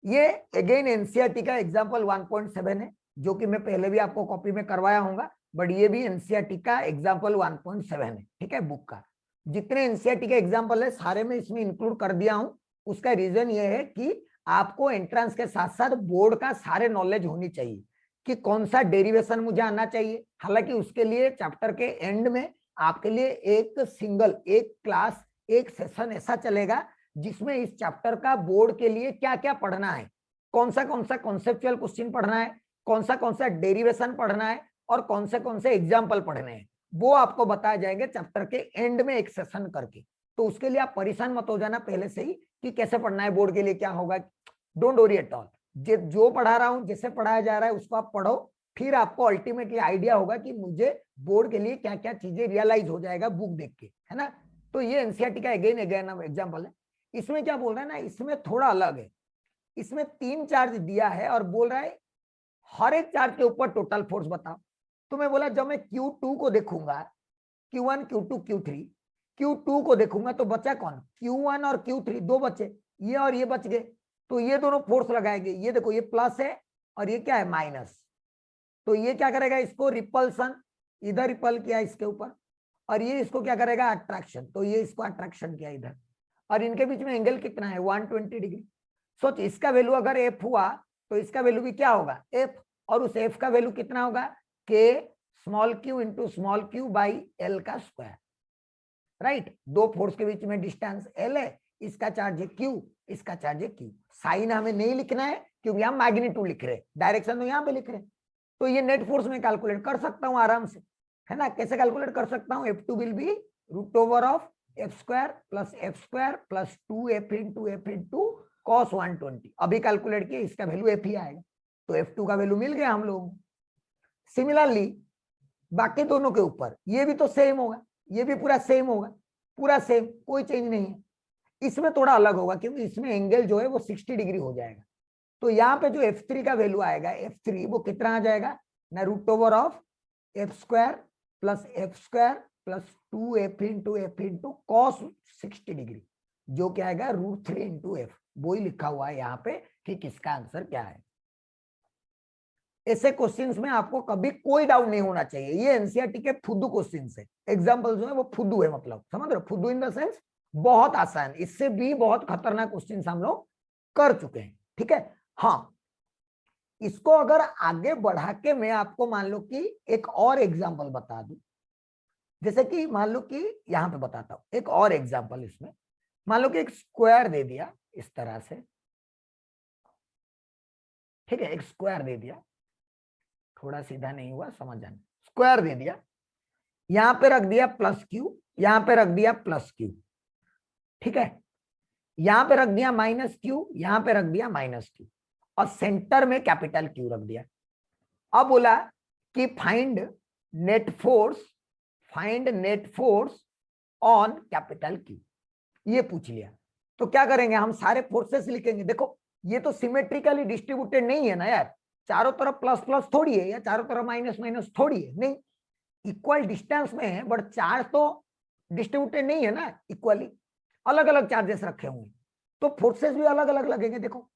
ये अगेन एनसीईआरटी का एग्जांपल 1.7 है, जो कि मैं पहले भी आपको कॉपी में करवाया होगा, बट ये भी एनसीईआरटी का एग्जांपल 1.7 है। ठीक है, बुक का जितने एनसीईआरटी के एग्जांपल है सारे में इसमें इंक्लूड कर दिया हूं। उसका रीजन ये है कि आपको एंट्रेंस के साथ साथ बोर्ड का सारे नॉलेज होनी चाहिए कि कौन सा डेरिवेशन मुझे आना चाहिए। हालांकि उसके लिए चैप्टर के एंड में आपके लिए एक सिंगल, एक क्लास, एक सेशन ऐसा चलेगा जिसमें इस चैप्टर का बोर्ड के लिए क्या क्या पढ़ना है, कौन सा कॉन्सेप्चुअल क्वेश्चन पढ़ना है, कौन सा डेरिवेशन पढ़ना है, और कौन से एग्जाम्पल पढ़ने हैं, वो आपको बताए जाएंगे चैप्टर के एंड में एक सेशन करके। तो उसके लिए आप परेशान मत हो जाना पहले से ही कि कैसे पढ़ना है, बोर्ड के लिए क्या होगा, डोंट वरी एट ऑल। जो पढ़ा रहा हूं, जैसे पढ़ाया जा रहा है उसको आप पढ़ो, फिर आपको अल्टीमेटली आइडिया होगा कि मुझे बोर्ड के लिए क्या क्या चीजें रियलाइज हो जाएगा बुक देख के, है ना। तो ये एनसीईआरटी का अगेन एग्जाम्पल है। इसमें क्या बोल रहा है ना, इसमें थोड़ा अलग है, इसमें 3 चार्ज दिया है और बोल रहा है हर एक चार्ज के ऊपर टोटल फोर्स बताओ। तो मैं बोला जब मैं Q2 को देखूंगा, Q1 Q2 Q3, Q2 को देखूंगा तो बचा कौन, Q1 और Q3 दो बचे, ये और ये बच गए, तो ये दोनों फोर्स लगाएंगे। ये देखो ये प्लस है और ये क्या है माइनस, तो ये क्या करेगा, इसको रिपल्सन, इधर रिपल किया इसके ऊपर, और ये इसको क्या करेगा अट्रैक्शन, तो ये इसको अट्रैक्शन किया इधर, और इनके बीच में एंगल कितना है 120 डिग्री। सोच इसका वैल्यू अगर एफ हुआ तो इसका वैल्यू भी क्या होगा एफ, और उस एफ का वैल्यू कितना होगा के small Q into small Q by L का स्क्वायर, राइट। दो फोर्स के बीच में डिस्टेंस एल है, इसका चार्ज है क्यू, इसका चार्ज है क्यू। साइन हमें नहीं लिखना है क्योंकि हम मैग्नीट्यूड लिख रहे हैं, डायरेक्शन तो यहाँ पे लिख रहे हैं। तो ये नेट फोर्स में कैलकुलेट कर सकता हूँ आराम से, है ना। कैसे कैलकुलेट कर सकता हूँ, F2 will be root over of F square plus 2f into F into cos 120। अभी कैलकुलेट किया, इसका वैल्यू एफ ही आएगा, तो F2 का वैल्यू मिल गया हम लोगों को। सिमिलरली बाकी दोनों के ऊपर ये भी तो सेम होगा, ये भी पूरा सेम होगा, पूरा सेम, कोई चेंज नहीं है। इसमें थोड़ा अलग होगा क्योंकि इसमें एंगल जो है वो 60 डिग्री हो जाएगा। तो यहाँ पे जो F3 का वैल्यू आएगा, F3 वो कितना आ जाएगा ना, root over of F square plus 2f into F into cos 60 degree, जो क्या आएगा √3 इंटू एफ। वो ही लिखा हुआ है यहाँ पे कि किसका आंसर क्या है। ऐसे क्वेश्चंस में आपको कभी कोई डाउट नहीं होना चाहिए, ये एनसीईआरटी के फुद्दू क्वेश्चंस है, एग्जांपल जो है वो फुद्दू है, मतलब समझ रहे हो, फुद्दू इन द सेंस बहुत आसान, इससे भी बहुत खतरनाक क्वेश्चंस हम लोग कर चुके हैं। ठीक है, हाँ इसको अगर आगे बढ़ा के मैं आपको मान लो कि एक और एग्जाम्पल बता दूं, जैसे कि मान लो कि यहां पे बताता हूं एक और एग्जाम्पल, इसमें मान लो कि एक स्क्वायर दे दिया इस तरह से, ठीक है, एक स्क्वायर दे दिया, थोड़ा सीधा नहीं हुआ समझ जाना, स्क्वायर दे दिया, यहां पे रख दिया प्लस क्यू, यहां पे रख दिया प्लस क्यू, ठीक है, यहां पे रख दिया माइनस क्यू, यहां पे रख दिया माइनस क्यू, और सेंटर में कैपिटल क्यू रख दिया। अब बोला कि find net force on capital Q, ये पूछ लिया। तो क्या करेंगे, हम सारे फोर्सेस लिखेंगे। देखो ये तो सिमेट्रिकली डिस्ट्रीब्यूटेड नहीं है ना यार, चारों तरफ प्लस प्लस थोड़ी है या चारों तरफ माइनस माइनस थोड़ी है, नहीं, इक्वल डिस्टेंस में है, बट चार्ज तो डिस्ट्रीब्यूटेड नहीं है ना इक्वली, अलग अलग चार्जेस रखे हुए, तो फोर्सेस भी अलग अलग लगेंगे। देखो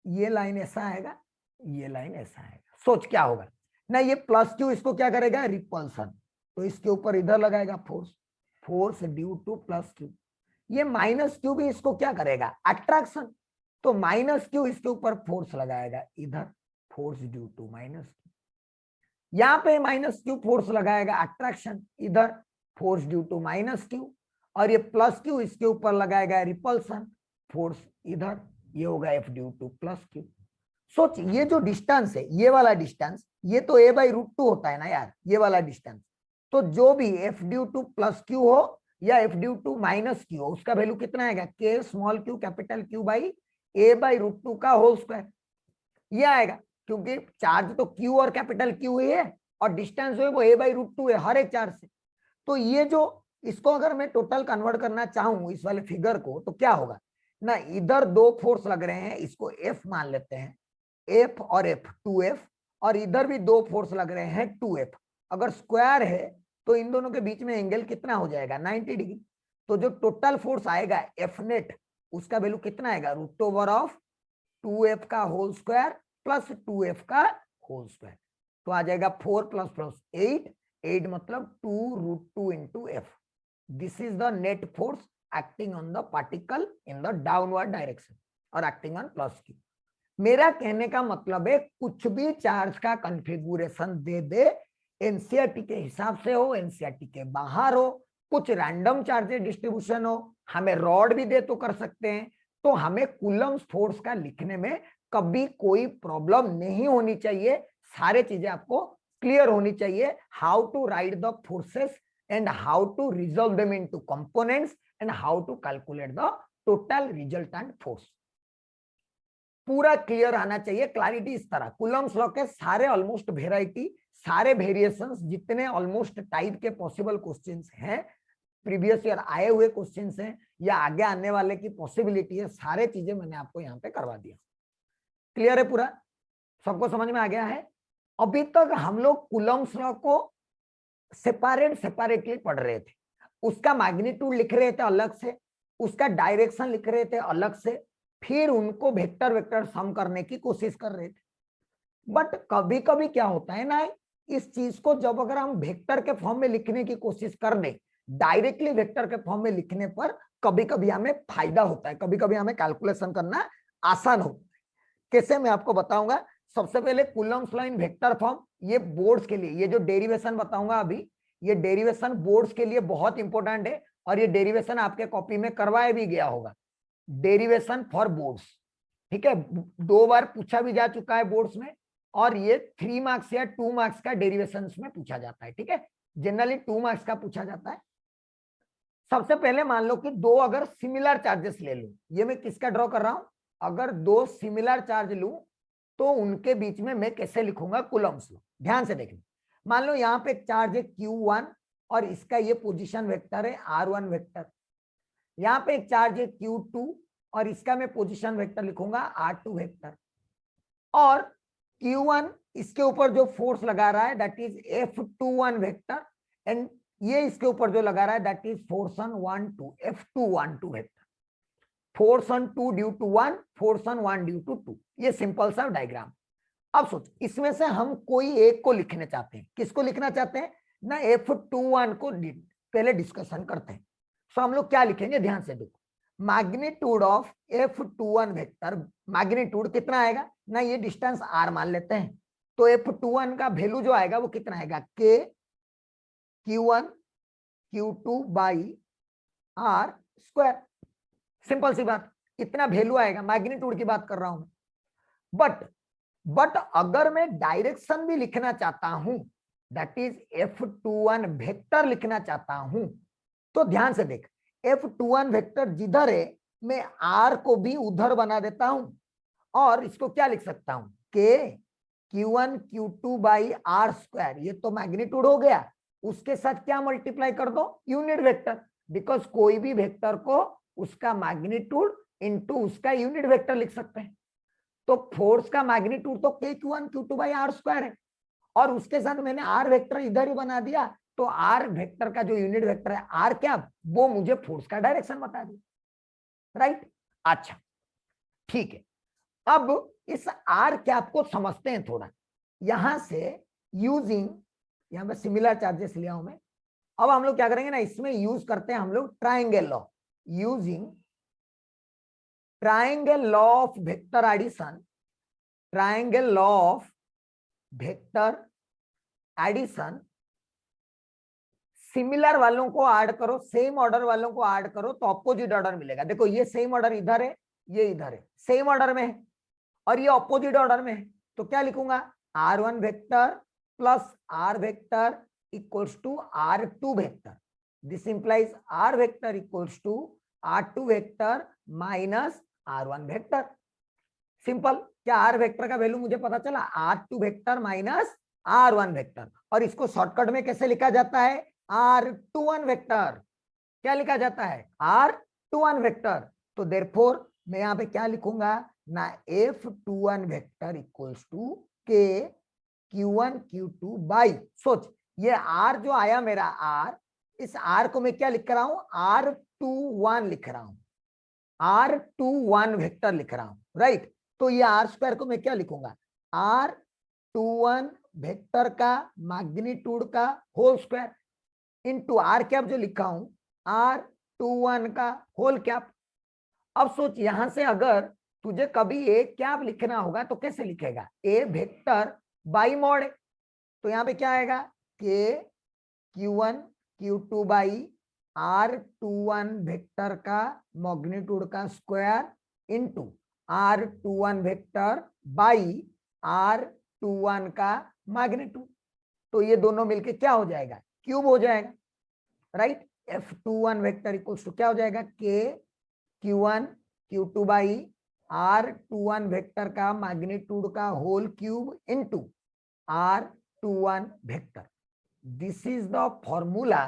ये लाइन ऐसा आएगा, ये लाइन ऐसा आएगा, सोच क्या होगा ना, ये प्लस क्यू इसको क्या करेगा, रिपल्सन, तो इसके ऊपर इधर लगाएगा force, force due to plus Q, ये माइनस क्यू भी इसको क्या करेगा, अट्रैक्शन, तो माइनस क्यू इसके ऊपर फोर्स लगाएगा इधर, force due to minus Q, यहाँ पे माइनस क्यू फोर्स लगाएगा अट्रैक्शन इधर, force due to minus Q, और ये प्लस क्यू इसके ऊपर लगाएगा रिपल्सन, फोर्स इधर, ये होगा F due to plus Q. सोच ये जो डिस्टेंस है, ये वाला डिस्टेंस, ये तो ए बाई रूट टू होता है ना यार, ये वाला डिस्टेंस, तो जो भी F due to plus Q हो या F due to minus Q हो, उसका वैल्यू कितना आएगा, K small Q capital Q by A by root two का होल स्क्वायर, ये आएगा, क्योंकि चार्ज तो क्यू और कैपिटल क्यू ही है और डिस्टेंस जो है वो ए बाई रूट टू है हर एक चार्ज से, तो ये जो इसको अगर मैं टोटल कन्वर्ट करना चाहूं इस वाले फिगर को, तो क्या होगा ना, इधर दो फोर्स लग रहे हैं, इसको एफ मान लेते हैं, एफ और एफ 2F, और इधर भी दो फोर्स लग रहे हैं 2F, अगर स्क्वायर है तो इन दोनों के बीच में एंगल कितना हो जाएगा, 90 डिग्री, तो जो टोटल फोर्स आएगा एफ नेट, उसका वैल्यू कितना आएगा, रूट ओवर ऑफ 2F का होल स्क्वायर प्लस 2F का होल स्क्वायर, तो आ जाएगा 4 प्लस प्लस 8, 8 मतलब 2 root 2 into F, this is the net force acting on the particle in the downward direction और acting on plus Q. मेरा कहने का मतलब है कुछ भी चार्ज का कॉन्फ़िगरेशन दे दे, एनसीईआरटी के हिसाब से हो, एनसीईआरटी के बाहर हो, कुछ रैंडम चार्जेस डिस्ट्रीब्यूशन हो, हमें रॉड भी दे तो कर सकते हैं, तो हमें कूलम्स फोर्स का लिखने में कभी कोई प्रॉब्लम नहीं होनी चाहिए, सारे चीजें आपको क्लियर होनी चाहिए, how to write the forces and how to resolve them into components and how to calculate the total resultant force, पूरा क्लियर आना चाहिए, क्लैरिटी इस तरह। कूलम्स लॉ के सारे ऑलमोस्ट वेराइटी, सारे वेरिएशंस, जितने ऑलमोस्ट टाइप के पॉसिबल क्वेश्चंस हैं, प्रीवियस ईयर आए हुए क्वेश्चंस हैं या आगे आने वाले की पॉसिबिलिटी है, सारे चीजें मैंने आपको यहाँ पे करवा दिया। क्लियर है पूरा, सबको समझ में आ गया है? अभी तक हम लोग कूलम्स लॉ को सेपरेटली पढ़ रहे थे, उसका मैग्नीट्यूड लिख रहे थे अलग से, उसका डायरेक्शन लिख रहे थे अलग से, फिर उनको वेक्टर वेक्टर सम करने की कोशिश कर रहे थे। बट कभी कभी क्या होता है ना, इस चीज को जब अगर हम वेक्टर के फॉर्म में लिखने की कोशिश कर दें, डायरेक्टली वेक्टर के फॉर्म में लिखने पर कभी कभी हमें फायदा होता है, कभी कभी हमें कैलकुलेशन करना आसान होता है। कैसे, मैं आपको बताऊंगा। सबसे पहले Coulomb's law in vector form, ये बोर्ड्स के लिए, ये जो डेरिवेशन बताऊंगा अभी, ये डेरिवेशन बोर्ड्स के लिए बहुत इंपॉर्टेंट है, और ये डेरिवेशन आपके कॉपी में करवाया भी गया होगा, डेरिवेशन फॉर बोर्ड्स, ठीक है, 2 बार पूछा भी जा चुका है बोर्ड्स में, और ये 3 मार्क्स या 2 मार्क्स का डेरिवेशन में पूछा जाता है, ठीक है, जनरली 2 मार्क्स का पूछा जाता है। सबसे पहले मान लो कि दो अगर सिमिलर चार्जेस ले लूं, ये मैं किसका ड्रॉ कर रहा हूं, अगर दो सिमिलर चार्ज लूं तो उनके बीच में मैं कैसे लिखूंगा कूलम्स लॉ, ध्यान से देखना। मान लो यहाँ पे एक चार्ज है Q1 और इसका ये पोजीशन वेक्टर है R1 वेक्टर, यहाँ पे एक चार्ज है Q2 और इसका मैं पोजीशन वेक्टर लिखूंगा R2 वेक्टर, और Q1 इसके ऊपर जो फोर्स लगा रहा है that is F21 vector, and ये इसके ऊपर जो लगा रहा है that is force on 1 2 F212 vector, force on 2 due to 1, force on 1 due to 2, ये सिंपल सा डायग्राम। अब सोच, इसमें से हम कोई एक को लिखने चाहते हैं, किसको लिखना चाहते हैं ना, F21 को पहले डिस्कशन करते हैं। सो हम लोग क्या लिखेंगे, ध्यान से देखो, magnitude of F21 vector, magnitude कितना आएगा ना, ये डिस्टेंस R मान लेते हैं, तो F21 का वैल्यू जो आएगा वो कितना आएगा, K Q1 Q2 by R square, simple सी बात, इतना वैल्यू आएगा, मैग्नीट्यूड की बात कर रहा हूं। बट अगर मैं डायरेक्शन भी लिखना चाहता हूं, दैट इज F21 वेक्टर लिखना चाहता हूं, तो ध्यान से देख, F21 वेक्टर जिधर है मैं R को भी उधर बना देता हूं, और इसको क्या लिख सकता हूं, K Q1 Q2 by R square, ये तो मैग्नीट्यूड हो गया, उसके साथ क्या मल्टीप्लाई कर दो, यूनिट वेक्टर, बिकॉज कोई भी वेक्टर को उसका मैग्नीट्यूड इनटू उसका यूनिट वेक्टर लिख सकते हैं। तो फोर्स का मैग्नीट्यूड तो Q1 Q2 by are square है, और उसके साथ मैंने आर वेक्टर इधर ही बना दिया, तो आर वेक्टर का जो यूनिट वेक्टर है आर कैप, वो मुझे फोर्स का डायरेक्शन बता दिया, राइट। अच्छा ठीक है, अब इस आर कैप को समझते हैं थोड़ा। यहां से यूजिंग, यहां पे सिमिलर चार्जेस लिया हूं मैं। अब हम लोग क्या करेंगे ना, इसमें यूज करते हैं हम लोग triangle law. Using triangle law of vector addition, triangle law of vector addition, similar वालों को ऐड करो, सेम ऑर्डर वालों को ऐड करो तो ऑपोजिट ऑर्डर मिलेगा। देखो ये सेम ऑर्डर इधर है, ये इधर है, सेम ऑर्डर में है, और ये ऑपोजिट ऑर्डर में है। तो क्या लिखूंगा, R1 vector plus R vector equals to R2 vector. This implies R vector equals to R2 vector minus R1 vector. Simple. क्या R वेक्टर का वैल्यू मुझे पता चला, R2 vector minus R1 vector. और इसको शॉर्टकट में कैसे लिखा जाता है, R21 वेक्टर। क्या लिखा जाता है, R21 वेक्टर। तो देयरफॉर मैं यहां पे क्या लिखूंगा ना, F21 vector equals to K Q1 Q2 by, सोच ये R जो आया मेरा R, इस R को मैं क्या लिख रहा हूं, R21 लिख रहा हूं, R21 वेक्टर लिख रहा हूं, राइट। तो ये R स्क्वायर को मैं क्या लिखूंगा, R21 वेक्टर का मैग्नीट्यूड का whole square into R cap जो लिखा हूं R21 का होल कैप। अब सोच यहां से अगर तुझे कभी ए कैप लिखना होगा तो कैसे लिखेगा, ए वेक्टर बाई मॉड, तो यहां पे क्या आएगा, के Q1 Q2 by R21 vector का मैग्नीट्यूड का square into R21 vector by R21 का मैग्नीट्यूड। तो ये दोनों मिलके क्या हो जाएगा, क्यूब हो जाएगा, right. F21 vector equals to क्या हो जाएगा, K Q1 Q2 by R21 vector का मैग्नीट्यूड का whole cube into R21 vector. This is the formula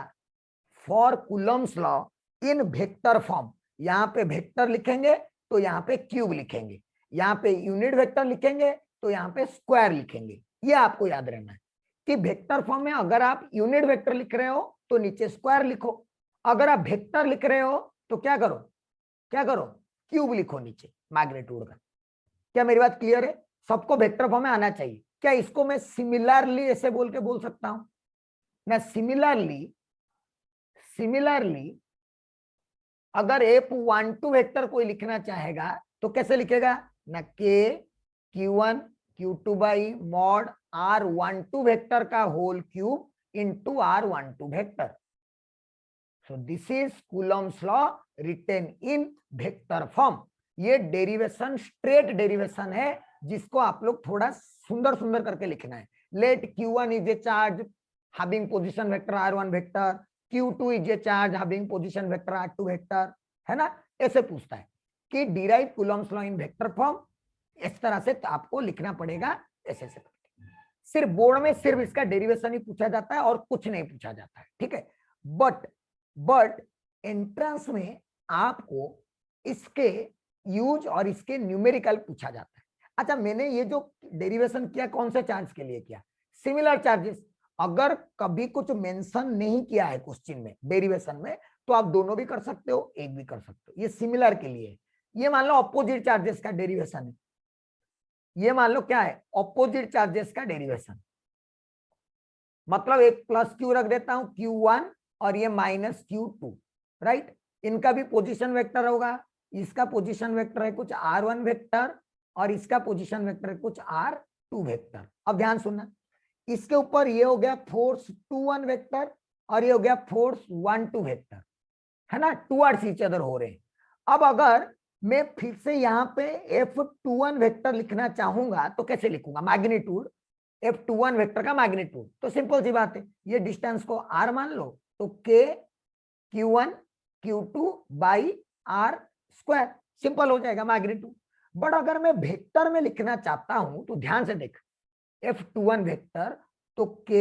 for coulomb's law in vector form. यहां पे वेक्टर लिखेंगे तो यहां पे क्यूब लिखेंगे, यहां पे यूनिट वेक्टर लिखेंगे तो यहां पे स्क्वायर लिखेंगे। ये आपको याद रहना है कि वेक्टर फॉर्म में अगर आप यूनिट वेक्टर लिख रहे हो तो नीचे स्क्वायर लिखो, अगर आप वेक्टर लिख रहे हो तो क्या करो, क्या करो, क्यूब लिखो नीचे मैग्नीट्यूड का। क्या मेरी बात क्लियर है, सबको वेक्टर फॉर्म में आना चाहिए। क्या इसको मैं सिमिलरली ऐसे बोल के बोल सकता हूं, मैं सिमिलरली अगर F12 वेक्टर कोई लिखना चाहेगा तो कैसे लिखेगा ना, K Q1 Q2 by mod R12 vector का whole cube into R12 vector. So this is Coulomb's law written in vector form. ये डेरिवेशन स्ट्रेट डेरिवेशन है जिसको आप लोग थोड़ा सुंदर सुंदर करके लिखना है। Let Q1 is a charge having position vector R1 vector, Q2 is a charge having position vector R2 vector, है ना। ऐसे पूछता है कि derive coulomb's law in vector form, इस तरह से तो आपको लिखना पड़ेगा ऐसे से। सिर्फ बोर्ड में सिर्फ इसका डेरिवेशन ही पूछा जाता है और कुछ नहीं पूछा जाता है, ठीक है। बट एंट्रेंस में आपको इसके यूज और इसके न्यूमेरिकल पूछा जाता है। अच्छा, मैंने ये जो डेरिवेशन किया कौन से चार्ज के लिए किया, सिमिलर चार्जेस। अगर कभी कुछ मेंशन नहीं किया है क्वेश्चन में डेरिवेशन में तो आप दोनों भी कर सकते हो, एक भी कर सकते हो। ये सिमिलर के लिए, ये मान लो अपोजिट चार्जेस का डेरिवेशन है, ये मान लो क्या है, अपोजिट चार्जेस का डेरिवेशन। मतलब एक प्लस क्यू रख देता हूं Q1 और ये माइनस Q2, राइट। इनका भी पोजीशन वेक्टर होगा, इसका पोजीशन वेक्टर है कुछ R1 वेक्टर और इसका पोजीशन वेक्टर है कुछ R2 वेक्टर। अब ध्यान सुनना, इसके ऊपर ये हो गया फोर्स 21 वेक्टर और ये हो गया फोर्स 12 वेक्टर, है ना, टुवर्ड्स ईच अदर हो रहे हैं। अब अगर मैं फिर से यहाँ पे F21 वेक्टर लिखना चाहूंगा तो कैसे लिखूंगा, मैग्नीट्यूड F21 वेक्टर का मैग्नीट्यूड। तो सिंपल सी बात है, ये डिस्टेंस को R मान लो तो K Q1 Q2 by R square, simple हो जाएगा मैग्नीट्यूड। बट अगर मैं वेक्टर में लिखना चाहता हूं तो ध्यान से देख, F21 वेक्टर तो K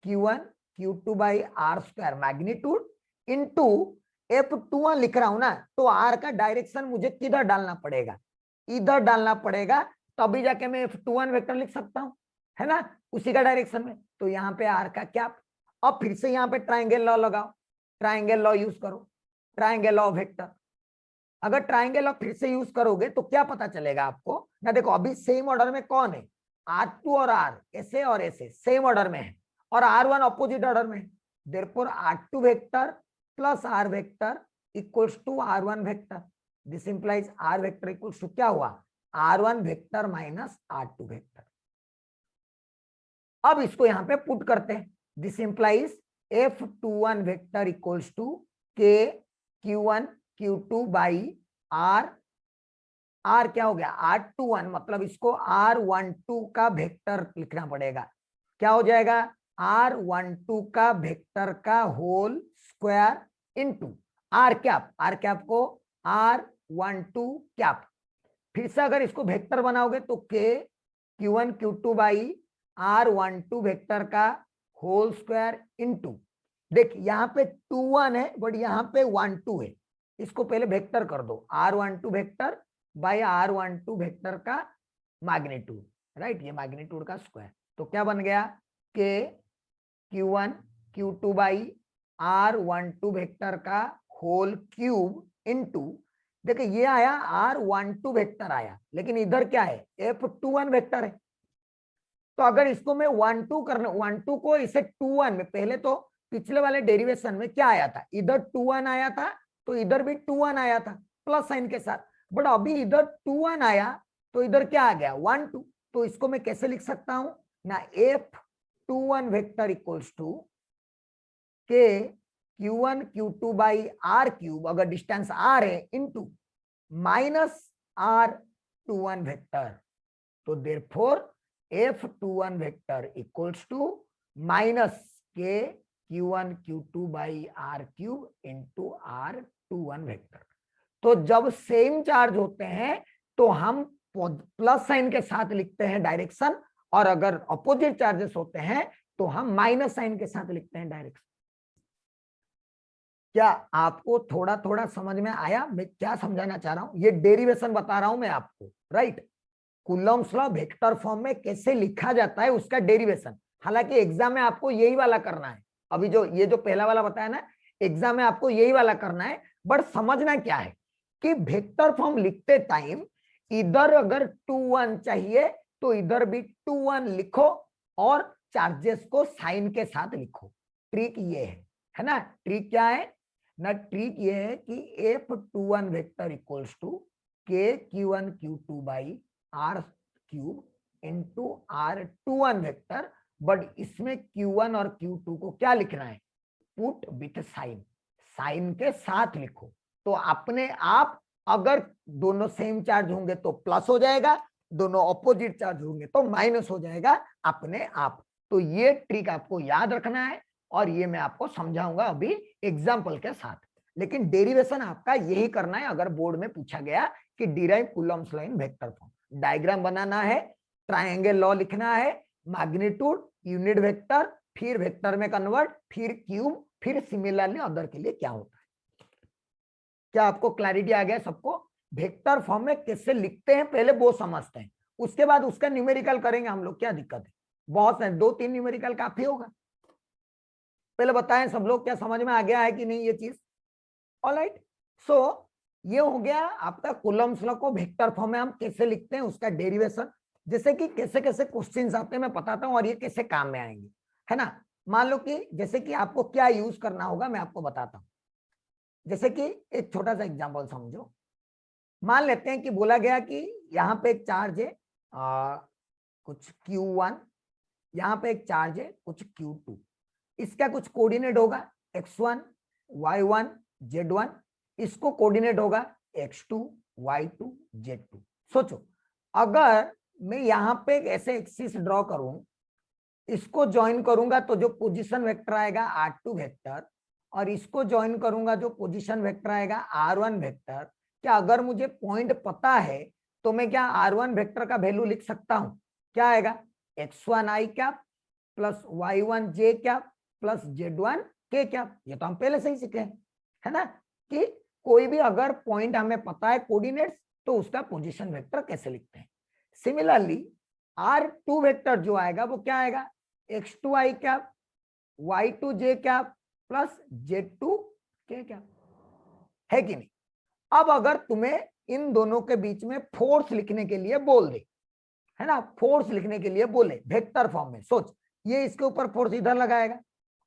Q1 Q2 by R square magnitude into F21 लिख रहा हूं ना, तो R का डायरेक्शन मुझे किधर डालना पड़ेगा, इधर डालना पड़ेगा, तभी जाके मैं F21 वेक्टर लिख सकता हूं, है ना, उसी का डायरेक्शन में। तो यहाँ पे R का क्या, अब फिर से यहाँ पे ट्राइंगल लॉ लगाओ, ट्राइंगल लॉ यूज करो, ट्राइंगल लॉ वेक्टर। अगर ट्राइंगल लॉ फिर से यूज करोगे तो क्या पता चलेगा आपको ना, देखो अभी सेम ऑर्डर में कौन है, R2 और R ऐसे और ऐसे सेम ऑर्डर में है, और R1 अपोजिट ऑर्डर में है। Therefore R2 vector plus R vector equals to R1 vector. This implies R vector equals to क्या हुआ, R1 vector minus R2 vector. अब इसको यहां पे पुट करते हैं, this implies F21 vector equals to K Q1 Q2 by R, R क्या हो गया R21, मतलब इसको R12 का वेक्टर लिखना पड़ेगा, क्या हो जाएगा R12 का वेक्टर का whole square into R cap को R12 कैप। फिर से अगर इसको वेक्टर बनाओगे तो K Q1 Q2 by R12 vector का होल स्क्वायर इनटू, देख यहाँ पे 21 है बट यहाँ पे 12 है, इसको पहले वेक्टर कर दो, R12 vector by R12 vector का मैग्नीट्यूड, राइट, ये मैग्नीट्यूड का स्क्वायर। तो क्या बन गया K Q1 Q2 by R12 vector का होल क्यूब इनटू, देखिए ये आया R12 वेक्टर आया, लेकिन इधर क्या है F21 वेक्टर है। तो अगर इसको मैं 12 करना, 12 को इसे 21 में, पहले तो पिछले वाले डेरिवेशन में क्या आया था, इधर 21 आया था, तो इधर भी 21 आया था प्लस साइन के साथ, बट अभी इधर 21 आया तो इधर क्या आ गया 12। तो इसको मैं कैसे लिख सकता हूं ना, F21 vector equals to K Q1 Q2 by R cube, अगर डिस्टेंस R है, इनटू माइनस R21 वेक्टर। तो therefore F21 vector equals to minus K Q1 Q2 by R cube into R21 vector. तो जब same charge होते हैं तो हम plus sign के साथ लिखते हैं डायरेक्शन, और अगर अपोजिट चार्जेस होते हैं तो हम माइनस साइन के साथ लिखते हैं डायरेक्शन। क्या आपको थोड़ा थोड़ा समझ में आया मैं क्या समझाना चाह रहा हूं, ये डेरिवेशन बता रहा हूं मैं आपको, right. Coulomb's law vector form में कैसे लिखा जाता है उसका डेरिवेशन, हालांकि एग्जाम में आपको यही वाला करना है, अभी जो ये जो पहला वाला बताया ना, एग्जाम में आपको यही वाला करना है, बट समझना क्या है कि वेक्टर फॉर्म लिखते टाइम इधर अगर 2 1 चाहिए तो इधर भी 2 1 लिखो, और चार्जेस को साइन के साथ लिखो। ट्रिक ये है ना, ट्रिक क्या है ना, ट्रिक ये है कि F21 vector equals to K Q1 Q2 by R cube into R21 vector, but इसमें Q1 और Q2 को क्या लिखना है, पुट विथ साइन, साइन के साथ लिखो। तो अपने आप अगर दोनों सेम चार्ज होंगे तो प्लस हो जाएगा, दोनों ऑपोजिट चार्ज होंगे तो माइनस हो जाएगा अपने आप। तो ये ट्रिक आपको याद रखना है, और ये मैं आपको समझाऊंगा अभी एग्जाम्पल के साथ। लेकिन डेरिवेशन आपका यही करना है, अगर बोर्ड में पूछा गया कि derive Coulomb's law in vector form, diagram बनाना है, ट्राइंगल लॉ लिखना है, मैग्नीट्यूड, यूनिट वेक्टर, फिर वेक्टर में कन्वर्ट, फिर क्यूब, फिर सिमिलरली अदर के लिए क्या होता है। क्या आपको क्लैरिटी आ गया सबको, वेक्टर फॉर्म में कैसे लिखते हैं पहले वो समझते हैं, उसके बाद उसका न्यूमेरिकल करेंगे हम लोग, क्या दिक्कत है, बहुत सारे 2-3 न्यूमेरिकल काफी होगा। पहले बताएं सब लोग क्या समझ में आ गया है कि नहीं ये चीज। ऑलराइट, सो ये हो गया आपका कूलम्ब्स लॉ को वेक्टर फॉर्म में हम कैसे लिखते हैं उसका डेरिवेशन, जैसे कि कैसे कैसे क्वेश्चंस आते हैं मैं बताता हूं और ये कैसे काम में आएंगे, है ना। मान लो कि जैसे कि आपको क्या यूज करना होगा मैं आपको बताता हूं, जैसे कि एक छोटा सा एग्जांपल समझो, मान लेते हैं कि बोला गया कि यहाँ पे एक चार्ज है कुछ Q1, यहाँ पे एक चार्ज है कुछ Q2, इसका कुछ कोऑर्डिनेट होगा x1 y1 z1, इसको कोऑर्डिनेट होगा x2 y2 z2। सोचो अगर मैं यहाँ पे ऐसे एक्सिस ड्रॉ करूं, इसको ज्वाइन करूंगा तो जो पोजीशन वेक्टर आएगा R2 वेक्टर, और इसको ज्वाइन करूंगा जो पोजीशन वेक्टर आएगा R1 वेक्टर। क्या अगर मुझे पॉइंट पता है तो मैं क्या R1 वेक्टर का वैल्यू लिख सकता हूं, क्या आएगा x1 i cap plus y1 j cap plus z1 k cap, ये तो हम पहले से ही सीखे हैं, है ना। कि कोई भी अगर पॉइंट हमें पता है कोऑर्डिनेट्स, तो उसका पोजीशन वेक्टर कैसे लिखते हैं। सिमिलरली R2 वेक्टर जो आएगा वो क्या आएगा, x2 i cap y2 j cap plus z2 k cap, है कि नहीं। अब अगर तुम्हें इन दोनों के बीच में फोर्स लिखने के लिए बोल दे, है ना, फोर्स लिखने के लिए बोले वेक्टर फॉर्म में, सोच ये इसके ऊपर फोर्स इधर लगाएगा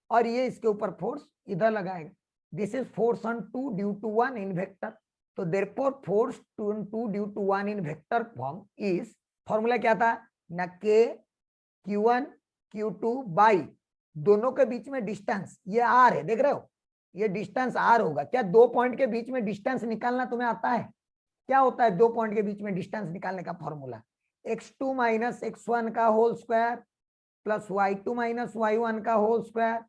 और ये इसके ऊपर फोर्स इधर लगाएगा। This is force on 2 due to 1 in vector. तो therefore force on 2 due to 1 in vector form is, formula क्या था ना, k q1 q2 बाई दोनों के बीच में डिस्टेंस ये r है, देख रहे हो ये डिस्टेंस r होगा। क्या दो पॉइंट के बीच में डिस्टेंस निकालना तुम्हें आता है, क्या होता है दो पॉइंट के बीच में डिस्टेंस निकालने का फॉर्मूला, x2 माइनस x1 का whole square plus y2 minus y1 का whole square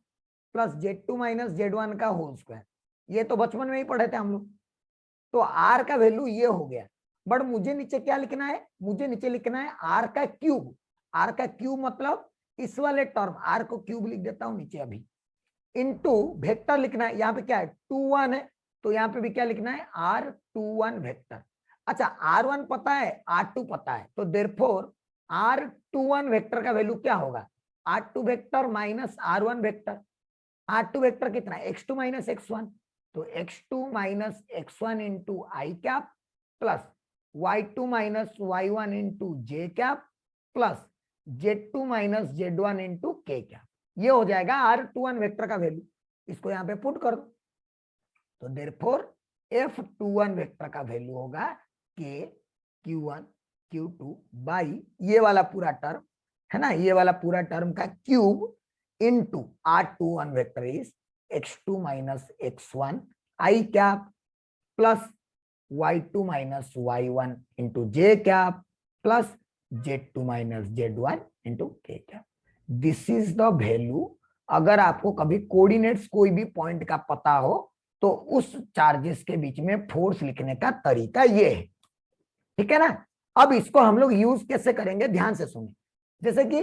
plus z2 minus z1 का होल स्क्वायर। ये तो बचपन में ही पढ़े थे हम लोग। तो r का वैल्यू ये हो गया, बट मुझे नीचे क्या लिखना है, मुझे नीचे लिखना है r का क्यूब। r का क्यूब मतलब इस वाले टर्म r को क्यूब लिख देता हूं नीचे अभी, इनटू वेक्टर लिखना है, यहाँ पे क्या है 2 1 है, तो यहाँ पे भी क्या लिखना है R21 वेक्टर। अच्छा R1 पता है, R2 पता है, तो देयरफॉर R21 वेक्टर का वैल्यू क्या होगा, R2 vector minus R1 vector. R2 vector कितना है x2 माइनस x1, तो x2 minus x1 into i cap plus y2 minus y1 into j cap plus z2 minus z1 into k cap. ये हो जाएगा R21 vector का value, इसको यहाँ पे पुट कर दो। तो देयरफॉर F21 वेक्टर का वैल्यू होगा k q1 q2 बाई ये वाला पूरा टर्म है ना, ये वाला पूरा टर्म का cube into R21 vector is x2 minus x1 i cap plus y2 minus y1 into j cap plus z2 minus z1 into k cap. This is the value. अगर आपको कभी कोऑर्डिनेट्स कोई भी पॉइंट का पता हो तो उस चार्जेस के बीच में फोर्स लिखने का तरीका ये है, ठीक है ना। अब इसको हम लोग यूज कैसे करेंगे, ध्यान से सुनिए। जैसे कि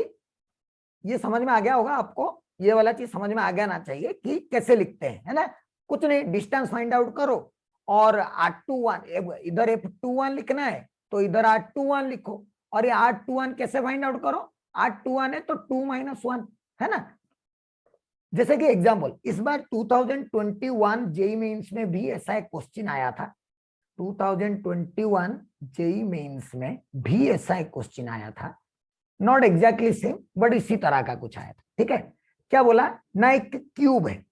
ये समझ में आ गया होगा आपको, ये वाला चीज समझ में आ गया ना चाहिए कि कैसे लिखते हैं, है ना। कुछ नहीं, डिस्टेंस फाइंड आउट करो और R21 इधर F21 लिखना है तो इधर R21 लिखो, और ये R21 कैसे फाइंड आउट करो, R21 है तो 2 माइनस 1, है ना। जैसे कि एग्जाम्पल इस बार 2021 जेई मेंस में भी ऐसा एक क्वेश्चन आया था, 2021 जेई मेंस में भी ऐसा एक क्वेश्चन आया था, नॉट एग्जैक्टली सेम बट इसी तरह का कुछ आया था, ठीक है। क्या बोला ना, एक क्यूब है,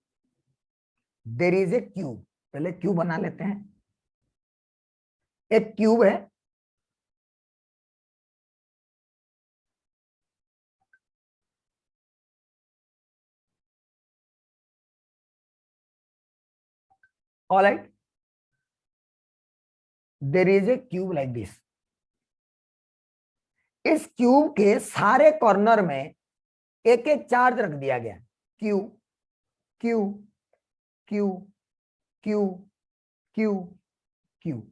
देयर इज ए क्यूब, पहले क्यूब बना लेते हैं। एक क्यूब है, alright, there is a cube like this. इस क्यूब के सारे कॉर्नर में एक एक चार्ज रख दिया गया, Q Q Q Q Q Q,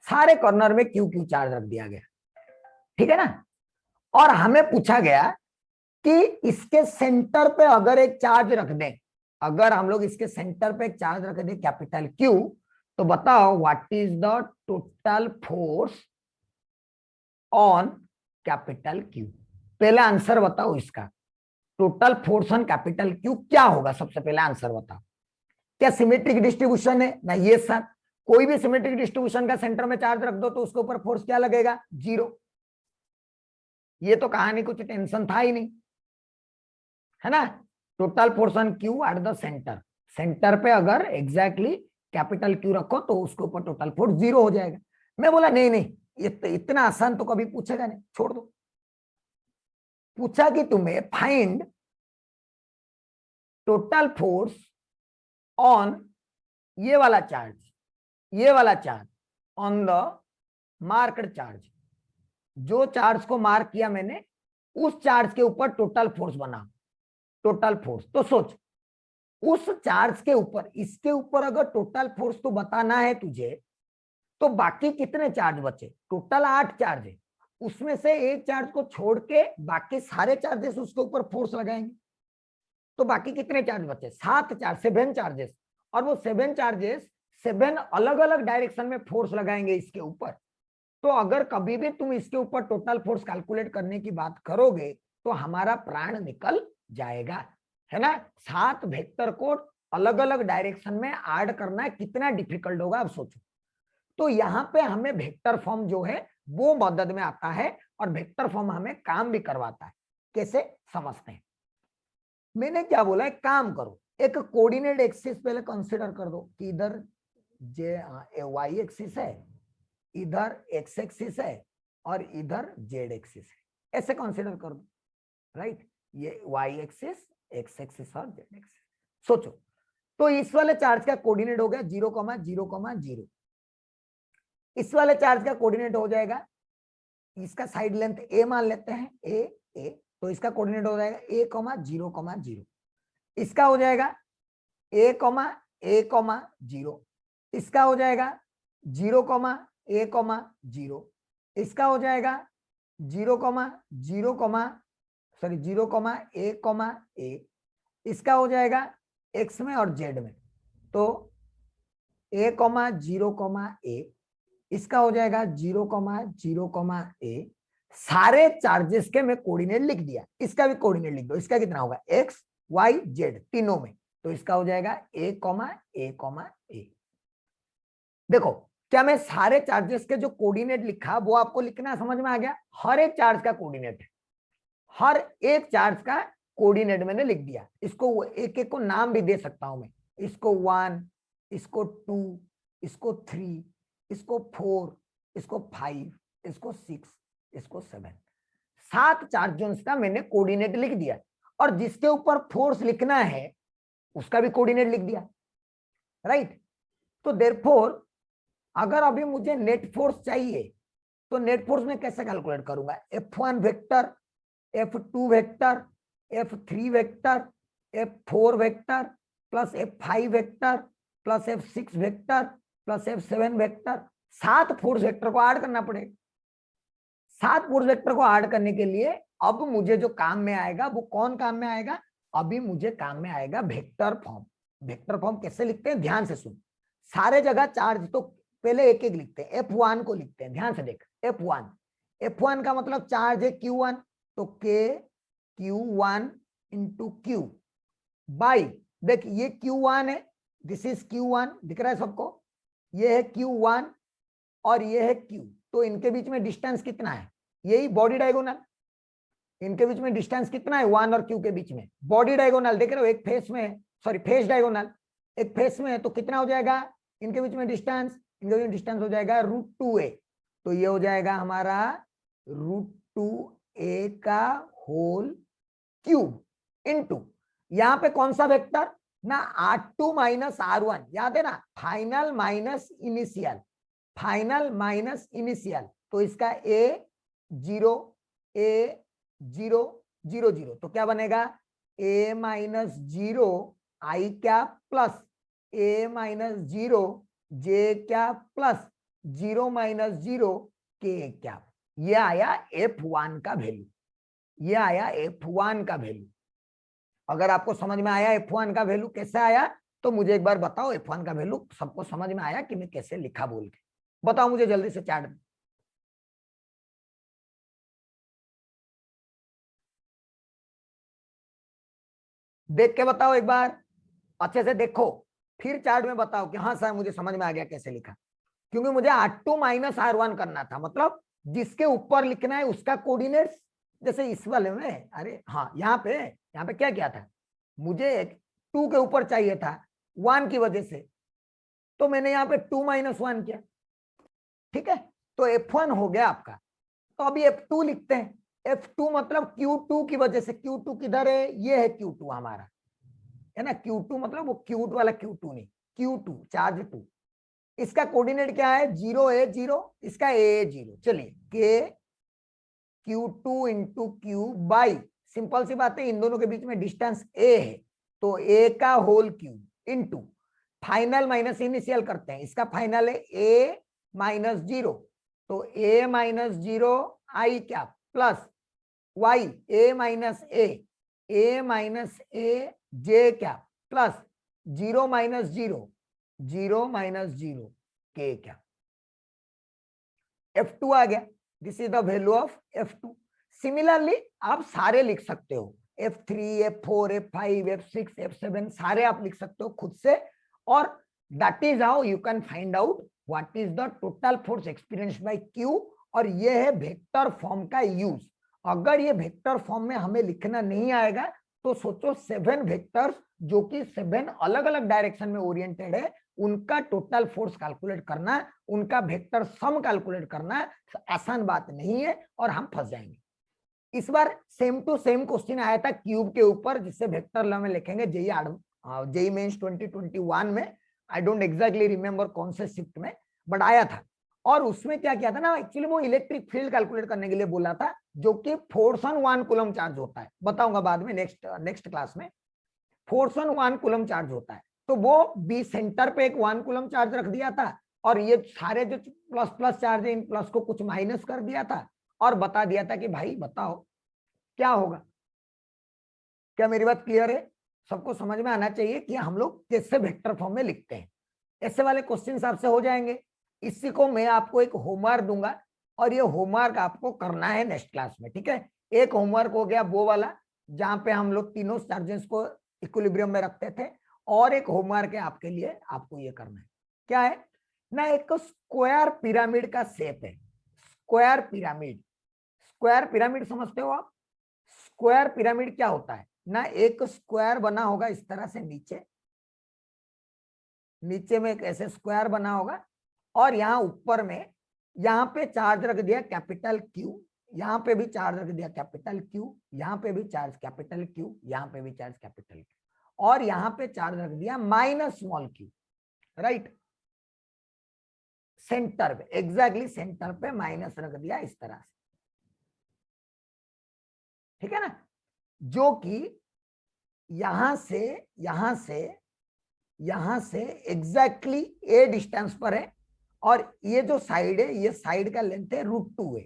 सारे कॉर्नर में क्यू क्यू चार्ज रख दिया गया, ठीक है ना। और हमें पूछा गया कि इसके सेंटर पे अगर एक चार्ज रख दें, अगर हम लोग इसके सेंटर पे एक चार्ज रख दें कैपिटल क्यू, तो बताओ what is the total force on capital Q. पहला आंसर बताओ इसका, total force on capital Q क्या होगा, सबसे पहला आंसर बताओ। क्या सिमेट्रिक डिस्ट्रीब्यूशन है ना, ये सर कोई भी सिमेट्रिक डिस्ट्रीब्यूशन का सेंटर में चार्ज रख दो तो उसके ऊपर फोर्स क्या लगेगा, 0। ये तो कहानी कुछ टेंशन था ही नहीं, है ना। Total force on Q at the centre, centre पे अगर एग्जैक्टली कैपिटल क्यू रखो तो उसके ऊपर टोटल फोर्स 0 हो जाएगा। मैं बोला नहीं नहीं इतना आसान तो कभी पूछेगा नहीं, छोड़ दो। पूछा कि तुम्हें फाइंड टोटल फोर्स ऑन ये वाला चार्ज, ये वाला charge on the marked charge, जो चार्ज को मार्क किया मैंने उस चार्ज के ऊपर टोटल फोर्स बना, टोटल फोर्स। तो सोच उस चार्ज के ऊपर, इसके ऊपर अगर टोटल फोर्स तो बताना है तुझे, तो बाकी कितने चार्ज बचे, टोटल 8 चार्ज है, उसमें से एक चार्ज को छोड़ के बाकी सारे चार्जेस उसके ऊपर फोर्स लगाएंगे, तो बाकी कितने चार्ज बचे, 7 चार्ज, 7 चार्जेस। और वो 7 चार्जेस 7 अलग अलग डायरेक्शन में फोर्स लगाएंगे इसके ऊपर, तो अगर कभी भी तुम इसके ऊपर टोटल फोर्स कैलकुलेट करने की बात करोगे तो हमारा प्राण निकल जाएगा, है ना। 7 वेक्टर को अलग अलग डायरेक्शन में ऐड करना कितना डिफिकल्ट होगा आप सोचो। तो यहाँ पे हमें वेक्टर फॉर्म जो है वो मदद में आता है, और वेक्टर फॉर्म हमें काम भी करवाता है। कैसे समझते हैं। मैंने क्या बोला, एक काम करो, एक कोऑर्डिनेट एक्सिस पहले कंसीडर कर दो कि इधर वाई एक्सिस है, इधर एक्स एक्सिस है, और इधर जेड एक्सिस है, ऐसे कंसीडर कर दो, राइट। ये वाई एक्सिस, एक्स एक्सिस और जेड एक्सिस। सोचो, तो इस वाले चार्ज का कोऑर्डिनेट हो गया 0,0,0। इस वाले चार्ज का कोऑर्डिनेट हो जाएगा, इसका साइड लेंथ ए मान लेते हैं, ए, तो इसका कोऑर्डिनेट हो जाएगा a,0,0। इसका हो जाएगा a,a,0। इसका हो जाएगा 0,a,0। इसका हो जाएगा 0,a,a। इसका हो जाएगा x में और z में, तो a,0,a। इसका हो जाएगा 0,0,a। सारे चार्जेस के मैं कोऑर्डिनेट लिख दिया, इसका भी कोऑर्डिनेट लिख दो। इसका कितना होगा, x y z तीनों में, तो इसका हो जाएगा a,a,a। देखो, क्या मैं सारे चार्जेस के जो कोऑर्डिनेट लिखा वो आपको लिखना समझ में आ गया। हर एक चार्ज का कोऑर्डिनेट है, हर एक चार्ज का कोऑर्डिनेट मैंने लिख दिया। इसको एक एक को नाम भी दे सकता हूं मैं, इसको 1, इसको 2, इसको 3, इसको 4, इसको 5, इसको 6, इसको 7। 7 चार्जेस का मैंने कोऑर्डिनेट लिख दिया, और जिसके ऊपर फोर्स लिखना है उसका भी कोऑर्डिनेट लिख दिया, राइट। तो देयरफॉर अगर अभी मुझे नेट फोर्स चाहिए तो नेट फोर्स में कैसे कैलकुलेट करूंगा, F1 vector, F2 vector, F3 vector, F4 vector plus F5 vector plus F6 vector plus F7 vector. 7 force vector को ऐड करना पड़ेगा। 7 फोर्स वेक्टर को ऐड करने के लिए अब मुझे जो काम में आएगा वो कौन काम में आएगा, अभी मुझे काम में आएगा वेक्टर फॉर्म। वेक्टर फॉर्म कैसे लिखते हैं, ध्यान से सुन। सारे जगह चार्ज तो पहले एक एक लिखते हैं, F1 को लिखते हैं, ध्यान से देख। F1 का मतलब चार्ज है Q1, तो Q1 इंटू Q बाई, देख ये Q1 है, दिस इज Q1, दिख रहा है सबको, ये है Q1 और ये है Q। तो इनके बीच में डिस्टेंस कितना है, यही बॉडी डायगोनल। इनके बीच में डिस्टेंस कितना है, 1 और Q के बीच में बॉडी डायगोनल, देख रहे हो, एक फेस में है, सॉरी फेस डायगोनल, एक फेस में है, तो कितना हो जाएगा इनके बीच में डिस्टेंस, इनके बीच में डिस्टेंस हो जाएगा √2a। तो ये हो जाएगा हमारा √2a का होल क्यूब इनटू, यहां पे कौन सा वेक्टर ना, R2 माइनस R1, याद है ना, final minus initial, final minus initial. तो इसका A0 A0 0 0, तो क्या बनेगा A-0 I क्या प्लस A-0 J क्या प्लस 0-0 K क्या। ये आया F1 का वैल्यू, ये आया F1 का वैल्यू। अगर आपको समझ में आया F1 का वैल्यू कैसे आया तो मुझे एक बार बताओ, F1 का वैल्यू सबको समझ में आया कि मैं कैसे लिखा, बोल के बताओ मुझे जल्दी से चैट में। देख के बताओ एक बार, अच्छे से देखो, फिर चार्ट में बताओ कि हाँ सर मुझे समझ में आ गया कैसे लिखा। क्योंकि मुझे R2 माइनस R1 करना था, मतलब जिसके ऊपर लिखना है उसका कोऑर्डिनेट्स, जैसे इस वाले में, अरे हाँ यहाँ पे क्या किया था, मुझे 2 के ऊपर चाहिए था 1 की वजह से, तो मैंने यहाँ पे 2 - 1 किया, ठीक है। तो F1 हो गया आपका। तो अभी F2 लिखते हैं। F2 मतलब Q2 की वजह से, Q2 किधर है, ये है Q2 हमारा, है ना। Q2 मतलब वो क्यूट वाला Q2 नहीं, Q2 चार्ज 2। इसका कोऑर्डिनेट क्या है, 0 इसका A0। चलिए K Q2 into Q by, simple सी बात है, इन दोनों के बीच में डिस्टेंस A है, तो A का whole cube into final minus initial करते हैं, इसका फाइनल है A-0, तो A-0 I क्या प्लस Y A-A J क्या प्लस 0-0 0 माइनस 0 के क्या, F2 आ गया, this is the value of F2। Similarly आप सारे लिख सकते हो, F3, F4, F5, F6, F7 सारे आप लिख सकते हो खुद से, और that is how you can find out what is the total force experienced bye Q। और ये है वेक्टर फॉर्म का यूज। अगर ये वेक्टर फॉर्म में हमें लिखना नहीं आएगा तो सोचो 7 वेक्टर्स जो कि 7 अलग अलग डायरेक्शन में ओरिएंटेड है, उनका टोटल फोर्स कैलकुलेट करना, उनका वेक्टर सम कैलकुलेट करना आसान बात नहीं है, और हम फंस जाएंगे। इस बार सेम टू सेम क्वेश्चन आया था क्यूब के ऊपर, जिससे वेक्टर लॉ में लिखेंगे जेई मेंस 2021 में, आई डोंट एग्जैक्टली रिमेंबर कौन से शिफ्ट में, बट आया था। और उसमें क्या किया था ना, एक्चुअली वो इलेक्ट्रिक फील्ड कैलकुलेट करने के लिए बोला था, जो कि फोर्स ऑन 1 कूलम चार्ज होता है, बताऊंगा बाद में नेक्स्ट क्लास में। फोर्स ऑन 1 कूलम चार्ज होता है, तो वो बी सेंटर पे एक 1 कूलम चार्ज रख दिया था, और ये सारे जो प्लस प्लस चार्ज है इन प्लस को कुछ माइनस कर दिया था, और बता दिया था कि भाई बताओ क्या होगा। क्या मेरी बात क्लियर है? सबको समझ में आना चाहिए कि हम लोग कैसे वेक्टर फॉर्म में लिखते हैं। ऐसे वाले क्वेश्चन आपसे हो जाएंगे। इसी को मैं आपको एक होमवर्क दूंगा, और ये होमवर्क आपको करना है नेक्स्ट क्लास में, ठीक है। एक होमवर्क हो गया वो वाला जहां पे हम लोग तीनों चार्जेस को इक्विलिब्रियम में रखते थे, और एक होमवर्क है आपके लिए, आपको ये करना है। क्या है ना, एक स्क्वायर पिरामिड का शेप है, स्क्वायर पिरामिड। स्क्वायर पिरामिड समझते हो आप? स्क्वायर पिरामिड क्या होता है ना, एक स्क्वायर बना होगा इस तरह से, नीचे में एक ऐसे स्क्वायर बना होगा, और यहाँ ऊपर में यहाँ पे चार्ज रख दिया कैपिटल क्यू, यहाँ पे भी चार्ज रख दिया कैपिटल क्यू, यहाँ पे भी चार्ज कैपिटल क्यू, यहाँ पे भी चार्ज कैपिटल क्यू, और यहाँ पे चार्ज रख दिया minus small Q, right. Centre पे, एग्जैक्टली सेंटर पे माइनस रख दिया इस तरह से, ठीक है ना, जो कि यहां से यहां से एग्जैक्टली ए डिस्टेंस पर है, और ये जो साइड है, ये साइड का लेंथ है √2 है,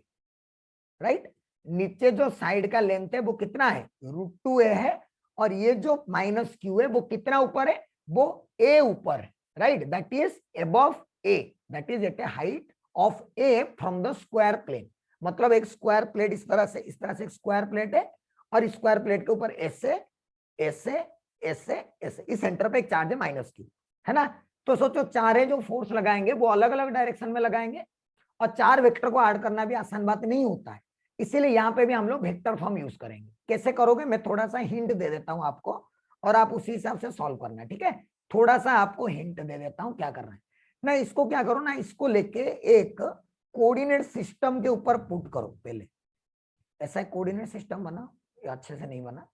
राइट। नीचे जो साइड का लेंथ है वो कितना है, √2 है, और ये जो माइनस क्यू है वो कितना ऊपर है, वो ए ऊपर है, right. That is above A, that is at a height of A from the square plane. मतलब एक स्क्वायर प्लेट इस तरह से एक स्क्वायर प्लेट है, और स्क्वायर प्लेट के ऊपर ऐसे ऐसे ऐसे ऐसे इस सेंटर पे एक चार्ज है माइनस क्यू, है ना। तो सोचो चारे जो फोर्स लगाएंगे वो अलग अलग डायरेक्शन में लगाएंगे, और 4 वेक्टर को ऐड करना भी आसान बात नहीं होता है, इसीलिए यहाँ पे भी हम लोग वेक्टर फॉर्म यूज करेंगे। कैसे करोगे, मैं थोड़ा सा हिंट दे देता हूँ आपको, और आप उसी हिसाब से सॉल्व करना, ठीक है। थोड़ा सा आपको हिंट दे देता हूँ क्या करना है ना। इसको क्या करो ना, इसको लेके एक कोऑर्डिनेट सिस्टम के ऊपर पुट करो पहले। ऐसा कोऑर्डिनेट सिस्टम बना, अच्छे से नहीं बना,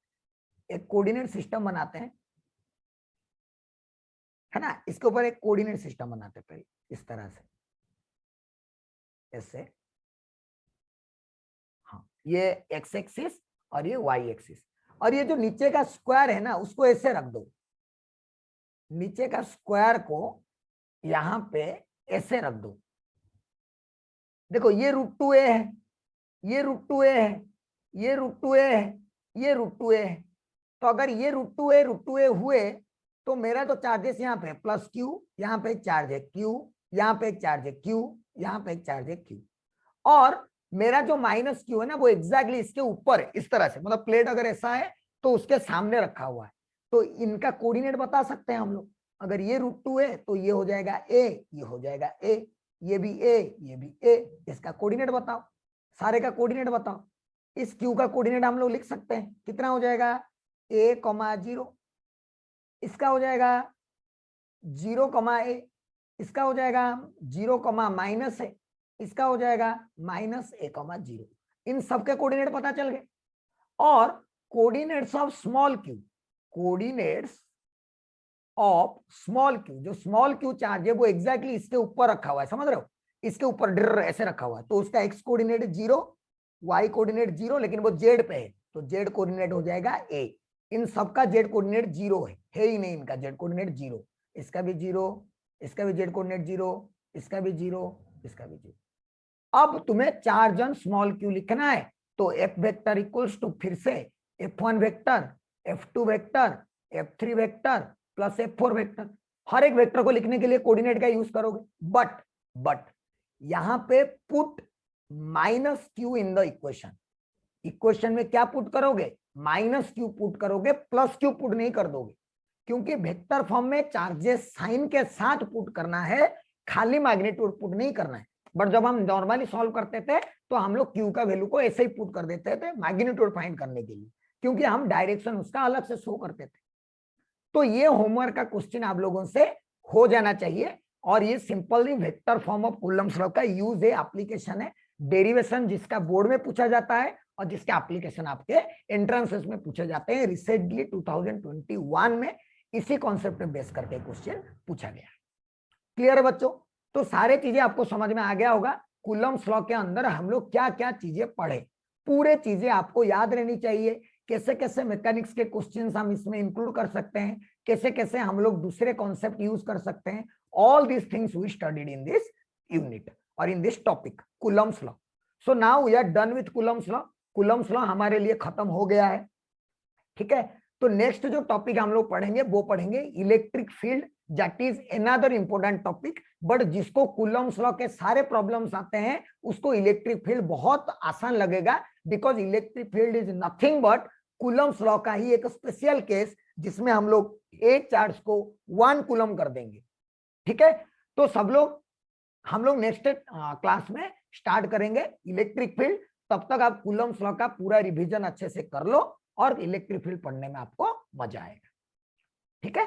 एक कोऑर्डिनेट सिस्टम बनाते हैं, है ना। इसके ऊपर एक कोऑर्डिनेट सिस्टम बनाते हैं पहले इस तरह से, ऐसे, हाँ, ये एक्स एक्सिस और ये वाई एक्सिस, और ये जो नीचे का स्क्वायर है ना उसको ऐसे रख दो, नीचे का स्क्वायर को यहां पे ऐसे रख दो। देखो ये √2a है, ये √2a है, ये √2a है, ये √2a है। तो अगर ये √2a हुए तो मेरा तो चार्जेस यहाँ पे प्लस क्यू, यहाँ पे एक चार्ज है क्यू, यहाँ पे एक चार्ज है क्यू, यहाँ पे एक चार्ज है क्यू, और मेरा जो माइनस क्यू है ना वो एग्जैक्टली इसके ऊपर है इस तरह से, मतलब प्लेट अगर ऐसा है तो उसके सामने रखा हुआ है, तो इनका कोऑर्डिनेट बता सकते हैं हम लोग। अगर ये √2 है तो ये हो जाएगा ए, ये हो जाएगा ए, ये भी ए, ये भी ए, इसका कोऑर्डिनेट बताओ, सारे का कोऑर्डिनेट बताओ। इस क्यू का कोऑर्डिनेट हम लोग लिख सकते हैं, कितना हो जाएगा, a,0, इसका हो जाएगा 0,a, इसका हो जाएगा 0,-a, इसका हो जाएगा -a,0। इन सबके कोऑर्डिनेट पता चल गए। और coordinates of small Q, coordinates of small Q, जो स्मॉल क्यू चार्ज है वो एग्जैक्टली इसके ऊपर रखा हुआ है, समझ रहे हो, इसके ऊपर ड्र ऐसे रखा हुआ है, तो उसका एक्स कोऑर्डिनेट 0, वाई कोऑर्डिनेट 0, लेकिन वो जेड पे है तो जेड कोऑर्डिनेट हो जाएगा ए। इन सबका जेड कोऑर्डिनेट 0 है ही नहीं, इनका जेड कोऑर्डिनेट 0, इसका भी 0, इसका भी जेड कोऑर्डिनेट 0, इसका भी 0, इसका भी 0। अब तुम्हें चार्ज ऑन स्मॉल क्यू लिखना है, तो एफ वेक्टर इक्वल्स टू फिर से F1 vector, F2 vector, F3 vector plus F4 vector. हर एक वेक्टर को लिखने के लिए कोऑर्डिनेट का यूज करोगे, बट यहां पे put minus Q in the equation. Equation में क्या पुट करोगे? माइनस क्यू पुट करोगे, प्लस क्यू पुट नहीं कर दोगे, क्योंकि वेक्टर फॉर्म में चार्जेस साइन के साथ पुट करना है, खाली मैग्नीट्यूड पुट नहीं करना है। बट जब हम नॉर्मली सॉल्व करते थे तो हम लोग क्यू का वैल्यू को ऐसे ही पुट कर देते थे मैग्नीट्यूड फाइंड करने के लिए, क्योंकि हम डायरेक्शन उसका अलग से शो करते थे। तो ये होमवर्क का क्वेश्चन आप लोगों से हो जाना चाहिए। और ये simply vector form of Coulomb's law का यूज है, एप्लीकेशन है, डेरिवेशन जिसका बोर्ड में पूछा जाता है और जिसके एप्लीकेशन आपके एंट्रेंसेस में पूछे जाते हैं। रिसेंटली 2021 में इसी कॉन्सेप्ट पे बेस करके क्वेश्चन पूछा गया। क्लियर है बच्चों? तो सारे चीजें आपको समझ में आ गया होगा। कूलम्स लॉ के अंदर हम लोग क्या क्या चीजें पढ़े, पूरे चीजें आपको याद रहनी चाहिए। कैसे कैसे मैकेनिक्स के क्वेश्चंस हम इसमें इंक्लूड कर सकते हैं, कैसे कैसे हम लोग दूसरे कॉन्सेप्ट यूज कर सकते हैं। All these things we studied in this unit और in this topic Coulomb's law. So now we are done with Coulomb's law. Coulomb's law हमारे लिए खत्म हो गया है, ठीक है। तो नेक्स्ट जो टॉपिक हम लोग पढ़ेंगे वो पढ़ेंगे electric field, that is another important topic. But जिसको कूलम्स लॉ के सारे प्रॉब्लम्स आते हैं उसको इलेक्ट्रिक फील्ड बहुत आसान लगेगा, because electric field is nothing but Coulomb's law का ही एक स्पेशल केस, जिसमें हम लोग एक चार्ज को 1 कूलम कर देंगे, ठीक है। तो सब लोग हम लोग नेक्स्ट क्लास में स्टार्ट करेंगे इलेक्ट्रिक फील्ड। तब तक आप कूलम्स लॉ का पूरा रिवीजन अच्छे से कर लो और इलेक्ट्रिक फील्ड पढ़ने में आपको मजा आएगा, ठीक है।